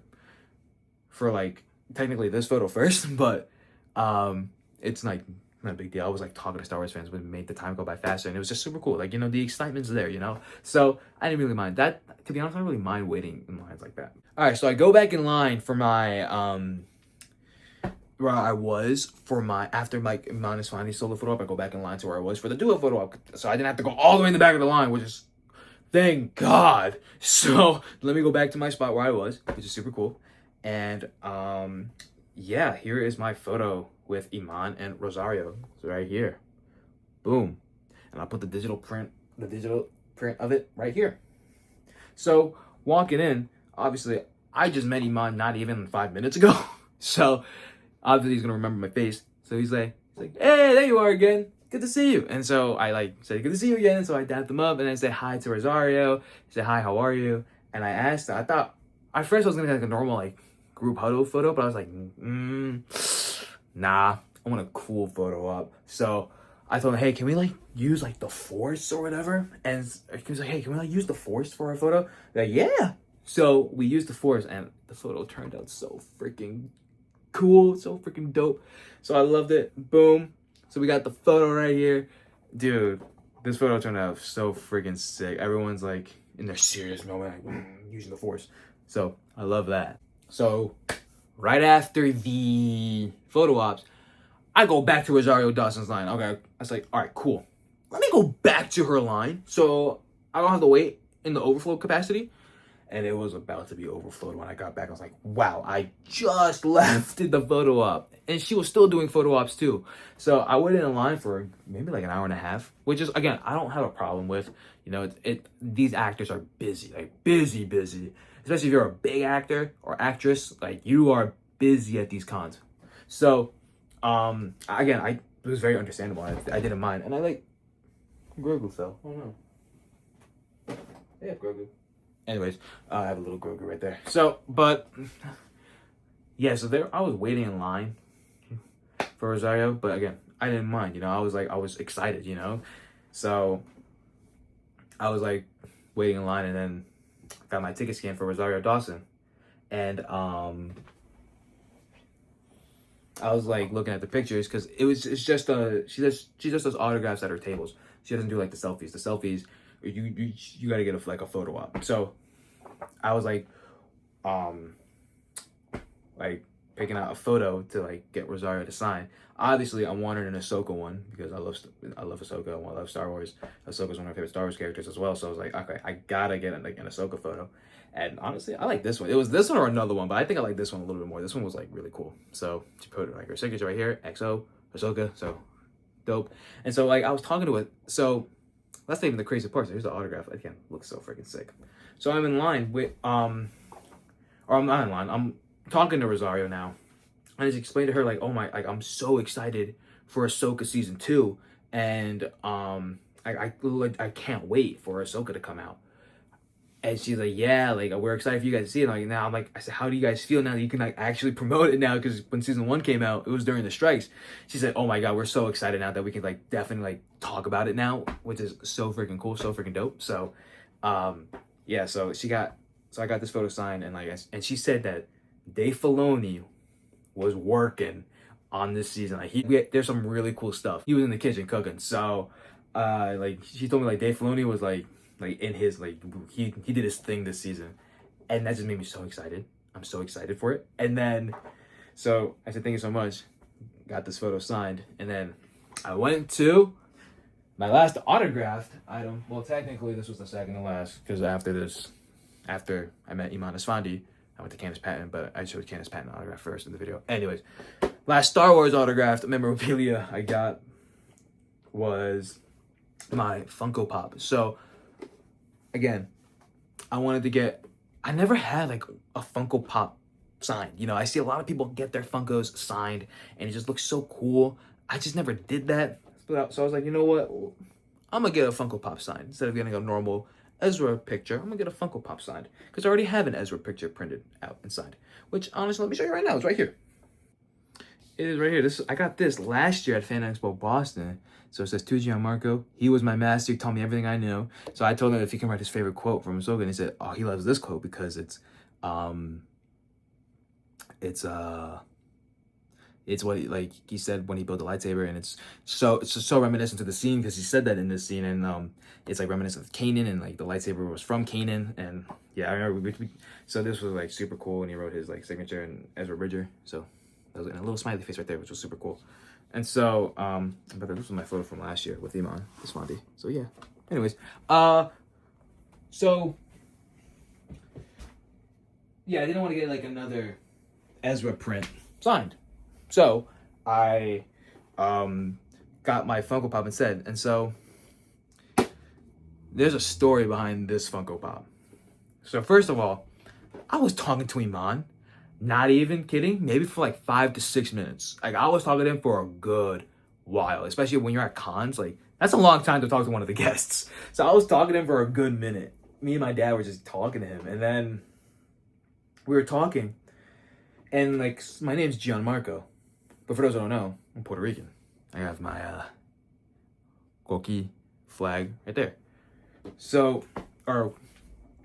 for like, technically this photo first. But it's like, not a big deal. I was like talking to Star Wars fans, but it made the time go by faster, and it was just super cool. Like, you know, the excitement's there, you know? So I didn't really mind that. To be honest, I don't really mind waiting in lines like that. All right, so I go back in line for my where I was for my after my Minus Finally solo photo op. I go back in line to where I was for the duo photo op, so I didn't have to go all the way in the back of the line, which is thank God. So let me go back to my spot where I was, which is super cool. And yeah, here is my photo with Iman and Rosario. It's right here. Boom. And I'll put the digital print of it right here. So walking in, obviously I just met Iman not even 5 minutes ago. So obviously he's gonna remember my face. So he's like, hey, there you are again. Good to see you. And so I like said, good to see you again. And so I dapped him up and I said hi to Rosario. He said, hi, how are you? And I asked her, I thought at first I was gonna get like a normal like group huddle photo, but I was like, nah, I want a cool photo up. So I told him, hey, can we like use like the Force or whatever? And he was like, hey, can we like use the Force for our photo? Like, yeah. So we used the Force and the photo turned out so freaking cool, so freaking dope. So I loved it. Boom. So we got the photo right here. Dude, this photo turned out so freaking sick. Everyone's like in their serious moment, like using the Force. So I love that. So right after the photo ops, I go back to Rosario Dawson's line. Okay, I was like, all right, cool. Let me go back to her line so I don't have to wait in the overflow capacity. And it was about to be overflowed when I got back. I was like, wow, I just left the photo op. And she was still doing photo ops too. So I waited in line for maybe like an hour and a half, which is, again, I don't have a problem with. You know, these actors are busy, like busy. Especially if you're a big actor or actress, like you are busy at these cons. So, again, it was very understandable. I didn't mind. And I like, Grogu fell. Oh no. Yeah, Grogu. Anyways, I have a little Grogu right there. So, but yeah, so there I was waiting in line for Rosario, but again, I didn't mind, you know. I was excited, you know. So I was like waiting in line and then got my ticket scan for Rosario Dawson. And I was like looking at the pictures because it's just she just does autographs at her tables. She doesn't do like the selfies. The selfies you got to get a photo op. So I was like picking out a photo to like get Rosario to sign. Obviously, I wanted an Ahsoka one because I love Ahsoka and I love Star Wars. Ahsoka's one of my favorite Star Wars characters as well. So I was like, okay, I gotta get like an Ahsoka photo. And honestly, I like this one. It was this one or another one, but I think I like this one a little bit more. This one was like really cool. So she put like her signature right here, XO, Ahsoka. So dope. And so like I was talking to it. So that's not even the crazy part. So here's the autograph. Again, looks so freaking sick. So I'm in line with or I'm not in line. I'm talking to Rosario now. I just explained to her like, oh my, like I'm so excited for Ahsoka season 2, and I can't wait for Ahsoka to come out. And she's like, yeah, like we're excited for you guys to see it. Like now, I'm like, I said, how do you guys feel now that you can like actually promote it now? Because when season 1 came out, it was during the strikes. She said, oh my god, we're so excited now that we can like definitely like talk about it now, which is so freaking cool, so freaking dope. So, yeah, so I got this photo signed, and like, and she said that Dave Filoni was working on this season. Like there's some really cool stuff. He was in the kitchen cooking. So, like she told me like Dave Filoni was like in his like he did his thing this season, and that just made me so excited. I'm so excited for it. And then, so I said thank you so much. Got this photo signed, and then I went to my last autographed item. Well, technically this was the second to last because after I met Iman Esfandi, I went to Candace Patton, but I showed Candace Patton autograph first in the video. Anyways, last Star Wars autographed memorabilia I got was my Funko Pop. So, again, I wanted to get... I never had, like, a Funko Pop signed. You know, I see a lot of people get their Funkos signed, and it just looks so cool. I just never did that. So I was like, you know what? I'm going to get a Funko Pop signed. Instead of getting a normal Ezra picture, I'm going to get a Funko Pop signed. Because I already have an Ezra picture printed out and signed. Which, honestly, let me show you right now. It's right here. It is right here. I got this last year at Fan Expo Boston. So it says, to Gianmarco, he was my master. He taught me everything I knew. So I told him if he can write his favorite quote from Ahsoka. And he said, oh, he loves this quote because it's what he said when he built the lightsaber, and it's so reminiscent to the scene because he said that in this scene, and it's like reminiscent of Kanan, and like the lightsaber was from Kanan, and yeah, I remember. So this was like super cool, and he wrote his like signature and Ezra Bridger, so that was, and a little smiley face right there, which was super cool. And so but this was my photo from last year with Iman Isfandi. So yeah. Anyways, so yeah, I didn't want to get like another Ezra print signed. So I got my Funko Pop instead. And so there's a story behind this Funko Pop. So first of all, I was talking to Iman, not even kidding, maybe for like 5 to 6 minutes. Like I was talking to him for a good while, especially when you're at cons. Like that's a long time to talk to one of the guests. So I was talking to him for a good minute. Me and my dad were just talking to him, and then we were talking, and like my name's Gianmarco. But for those who don't know, I'm Puerto Rican. I have my Coqui flag right there. So, or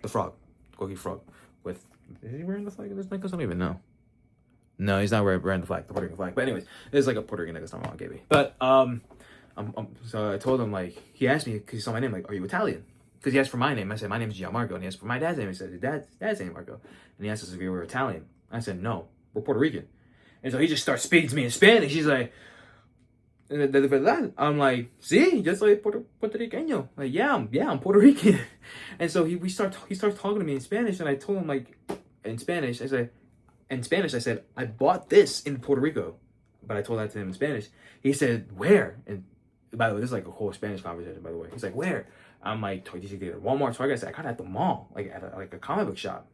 the frog, Coqui frog. With, is he wearing the flag in this necklace? I don't even know. No, he's not wearing the flag, the Puerto Rican flag. But anyways, it's like a Puerto Rican necklace my mom gave me. But so I told him, like, he asked me because he saw my name, like, are you Italian? Because he asked for my name. I said my name is Gianmarco, and he asked for my dad's name. He said his dad's name Marco, and he asked us if we were Italian. I said no, we're Puerto Rican. And so he just starts speaking to me in Spanish. He's like, I'm like, sí, just like Puerto Rican. Like, yeah, I'm Puerto Rican. And so he starts talking to me in Spanish, and I told him, like, in Spanish, I said, I bought this in Puerto Rico. But I told that to him in Spanish. He said, where? And by the way, this is like a whole Spanish conversation, by the way. He's like, where? I'm like, did you get it at Walmart? So I got it at the mall, like at a comic book shop.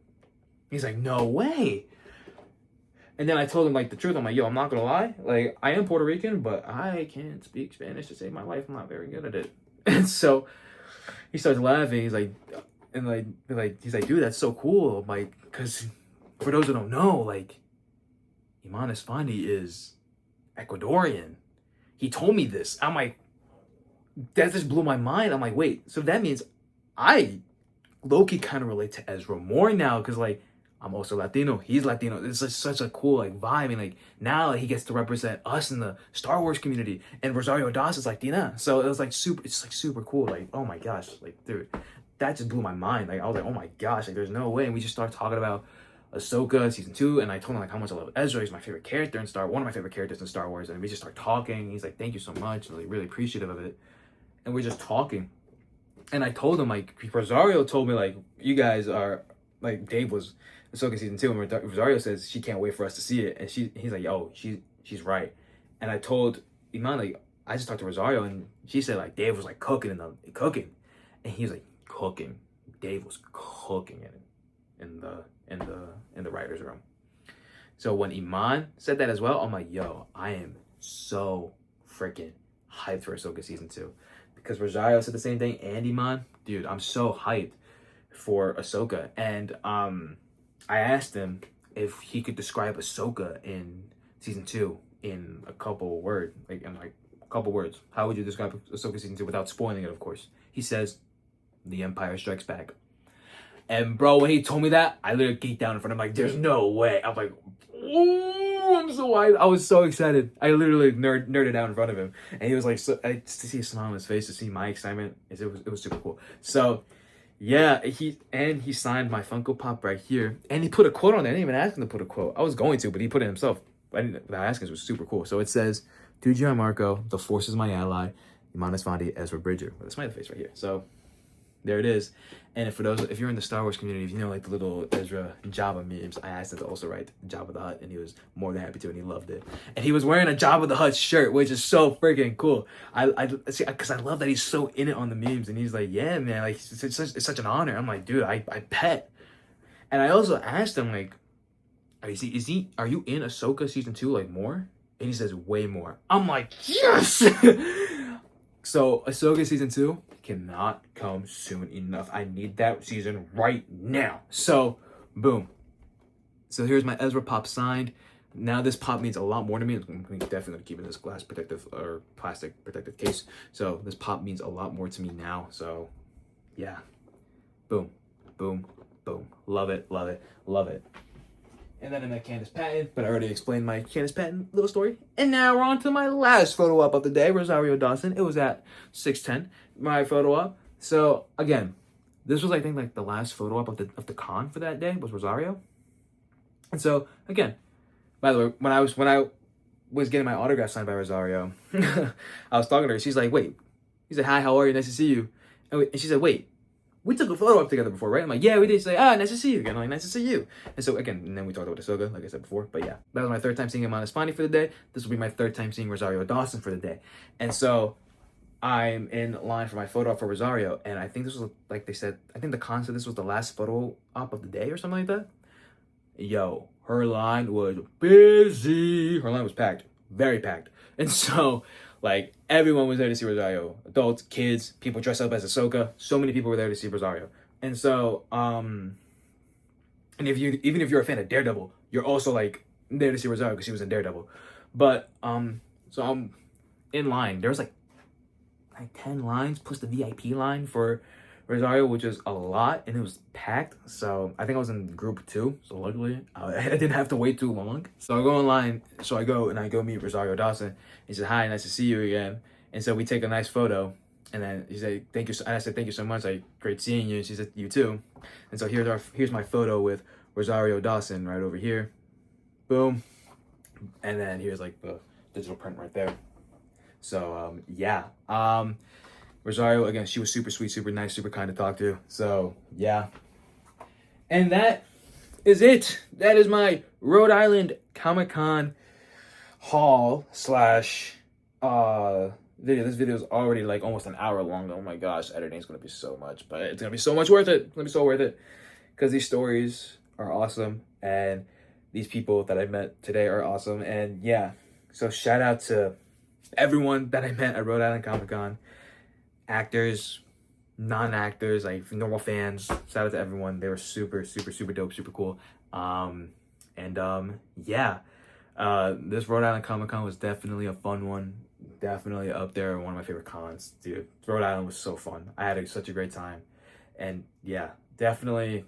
He's like, no way. And then I told him, like, the truth. I'm like, yo, I'm not gonna lie. Like, I am Puerto Rican, but I can't speak Spanish to save my life. I'm not very good at it. And so he starts laughing. He's like, he's like, dude, that's so cool. I'm like, because for those who don't know, like, Iman Esfandi is Ecuadorian. He told me this. I'm like, that just blew my mind. I'm like, wait, so that means I low-key kind of relate to Ezra more now, because, like, I'm also Latino. He's Latino. It's just such a cool, like, vibe. And, like, now he gets to represent us in the Star Wars community. And Rosario Dawes is Latina. So it was, like, super cool. Like, oh, my gosh. Like, dude, that just blew my mind. Like, I was like, oh, my gosh. Like, there's no way. And we just started talking about Ahsoka Season 2. And I told him, like, how much I love Ezra. He's my favorite character in one of my favorite characters in Star Wars. And we just started talking. He's like, thank you so much. Like, really appreciative of it. And we're just talking. And I told him, like, Rosario told me, like, you guys are, like, Dave was Ahsoka Season 2, and Rosario says she can't wait for us to see it, and he's like, yo, she's right. And I told Iman, like, I just talked to Rosario, and she said, like, Dave was like cooking, and he was like cooking. Dave was cooking in the writers' room. So when Iman said that as well, I'm like, yo, I am so freaking hyped for Ahsoka Season 2, because Rosario said the same thing, and Iman, dude, I'm so hyped for Ahsoka. And I asked him if he could describe Ahsoka in Season 2 in a couple words. How would you describe Ahsoka Season 2 without spoiling it, of course? He says, The Empire Strikes Back. And bro, when he told me that, I literally geeked down in front of him, like, there's no way. I'm like, ooh, I'm so hyped. I was so excited. I literally nerded out in front of him. And he was like, to see a smile on his face, to see my excitement, it was super cool. So yeah, he signed my Funko Pop right here, and he put a quote on there. I didn't even ask him to put a quote. I was going to, but he put it himself. Without asking, it was super cool. So it says, to Gianmarco, the Force is my ally, Iman Esfandi, Ezra Bridger, with a smiley face right here. So there it is. And for those, if you're in the Star Wars community, if you know like the little Ezra Jabba memes, I asked him to also write Jabba the Hutt, and he was more than happy to, and he loved it. And he was wearing a Jabba the Hutt shirt, which is so freaking cool. I see, because I love that he's so in it on the memes, and he's like, yeah, man, like it's such an honor. I'm like, dude, I bet. And I also asked him like, are you in Ahsoka season 2 like more? And he says way more. I'm like, yes. So Ahsoka season 2 cannot come soon enough. I need that season right now. So boom. So here's my Ezra pop signed. Now this pop means a lot more to me. I'm definitely gonna keep it in this glass protective or plastic protective case. So this pop means a lot more to me now. So yeah. Boom, boom, boom. Love it, love it, love it. And then I met Candace Patton, but I already explained my Candace Patton little story. And now we're on to my last photo op of the day, Rosario Dawson. It was at 6:10, my photo op. So again, this was I think like the last photo op of the con for that day was Rosario. And so again, by the way, when I was getting my autograph signed by Rosario, I was talking to her. She's like, wait. He said, hi, how are you? Nice to see you. And she said, wait. We took a photo up together before, right? I'm like, yeah, we did. She's like, nice to see you again. I'm like, nice to see you. And so again, and then we talked about Ahsoka, like I said before. But yeah, that was my third time seeing Amanda Spani for the day. This will be my third time seeing Rosario Dawson for the day. And so I'm in line for my photo op for Rosario. And I think this was, like they said, I think the con said this was the last photo op of the day or something like that. Yo, her line was busy. Her line was packed, very packed. And so like everyone was there to see Rosario. Adults, kids, people dressed up as Ahsoka. So many people were there to see Rosario. And so, and even if you're a fan of Daredevil, you're also like there to see Rosario because she was in Daredevil. But so I'm in line. There was like 10 lines plus the VIP line for Rosario, which is a lot, and it was packed. So I think I was in group 2. So luckily, I didn't have to wait too long. So I go online. So I go meet Rosario Dawson. He said, hi, nice to see you again. And so we take a nice photo. And then he said, thank you. And I said, thank you so much. Like, great seeing you. And she said, you too. And so here's my photo with Rosario Dawson right over here. Boom. And then here's like the digital print right there. So yeah. Rosario, again, she was super sweet, super nice, super kind to talk to. So, yeah. And that is it. That is my Rhode Island Comic Con haul / video. This video is already like almost an hour long. Oh my gosh, editing is going to be so much. But it's going to be so much worth it. It's going to be so worth it. Because these stories are awesome. And these people that I met today are awesome. And yeah, so shout out to everyone that I met at Rhode Island Comic Con. Actors, non-actors, like normal fans. Shout out to everyone. They were super, super, super dope, super cool. Yeah. This Rhode Island Comic Con was definitely a fun one. Definitely up there, one of my favorite cons, dude. Rhode Island was so fun. I had such a great time. And yeah, definitely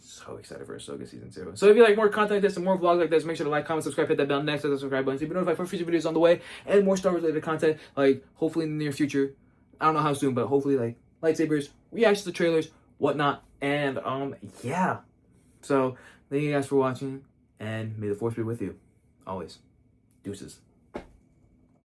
so excited for Ahsoka season 2. So if you like more content like this and more vlogs like this, make sure to like, comment, subscribe, hit that bell next to the subscribe button so you be notified for future videos on the way and more Star Wars related content, like hopefully in the near future. I don't know how soon, but hopefully like lightsabers, reactions to trailers, whatnot. And yeah. So thank you guys for watching, and may the force be with you always. Deuces.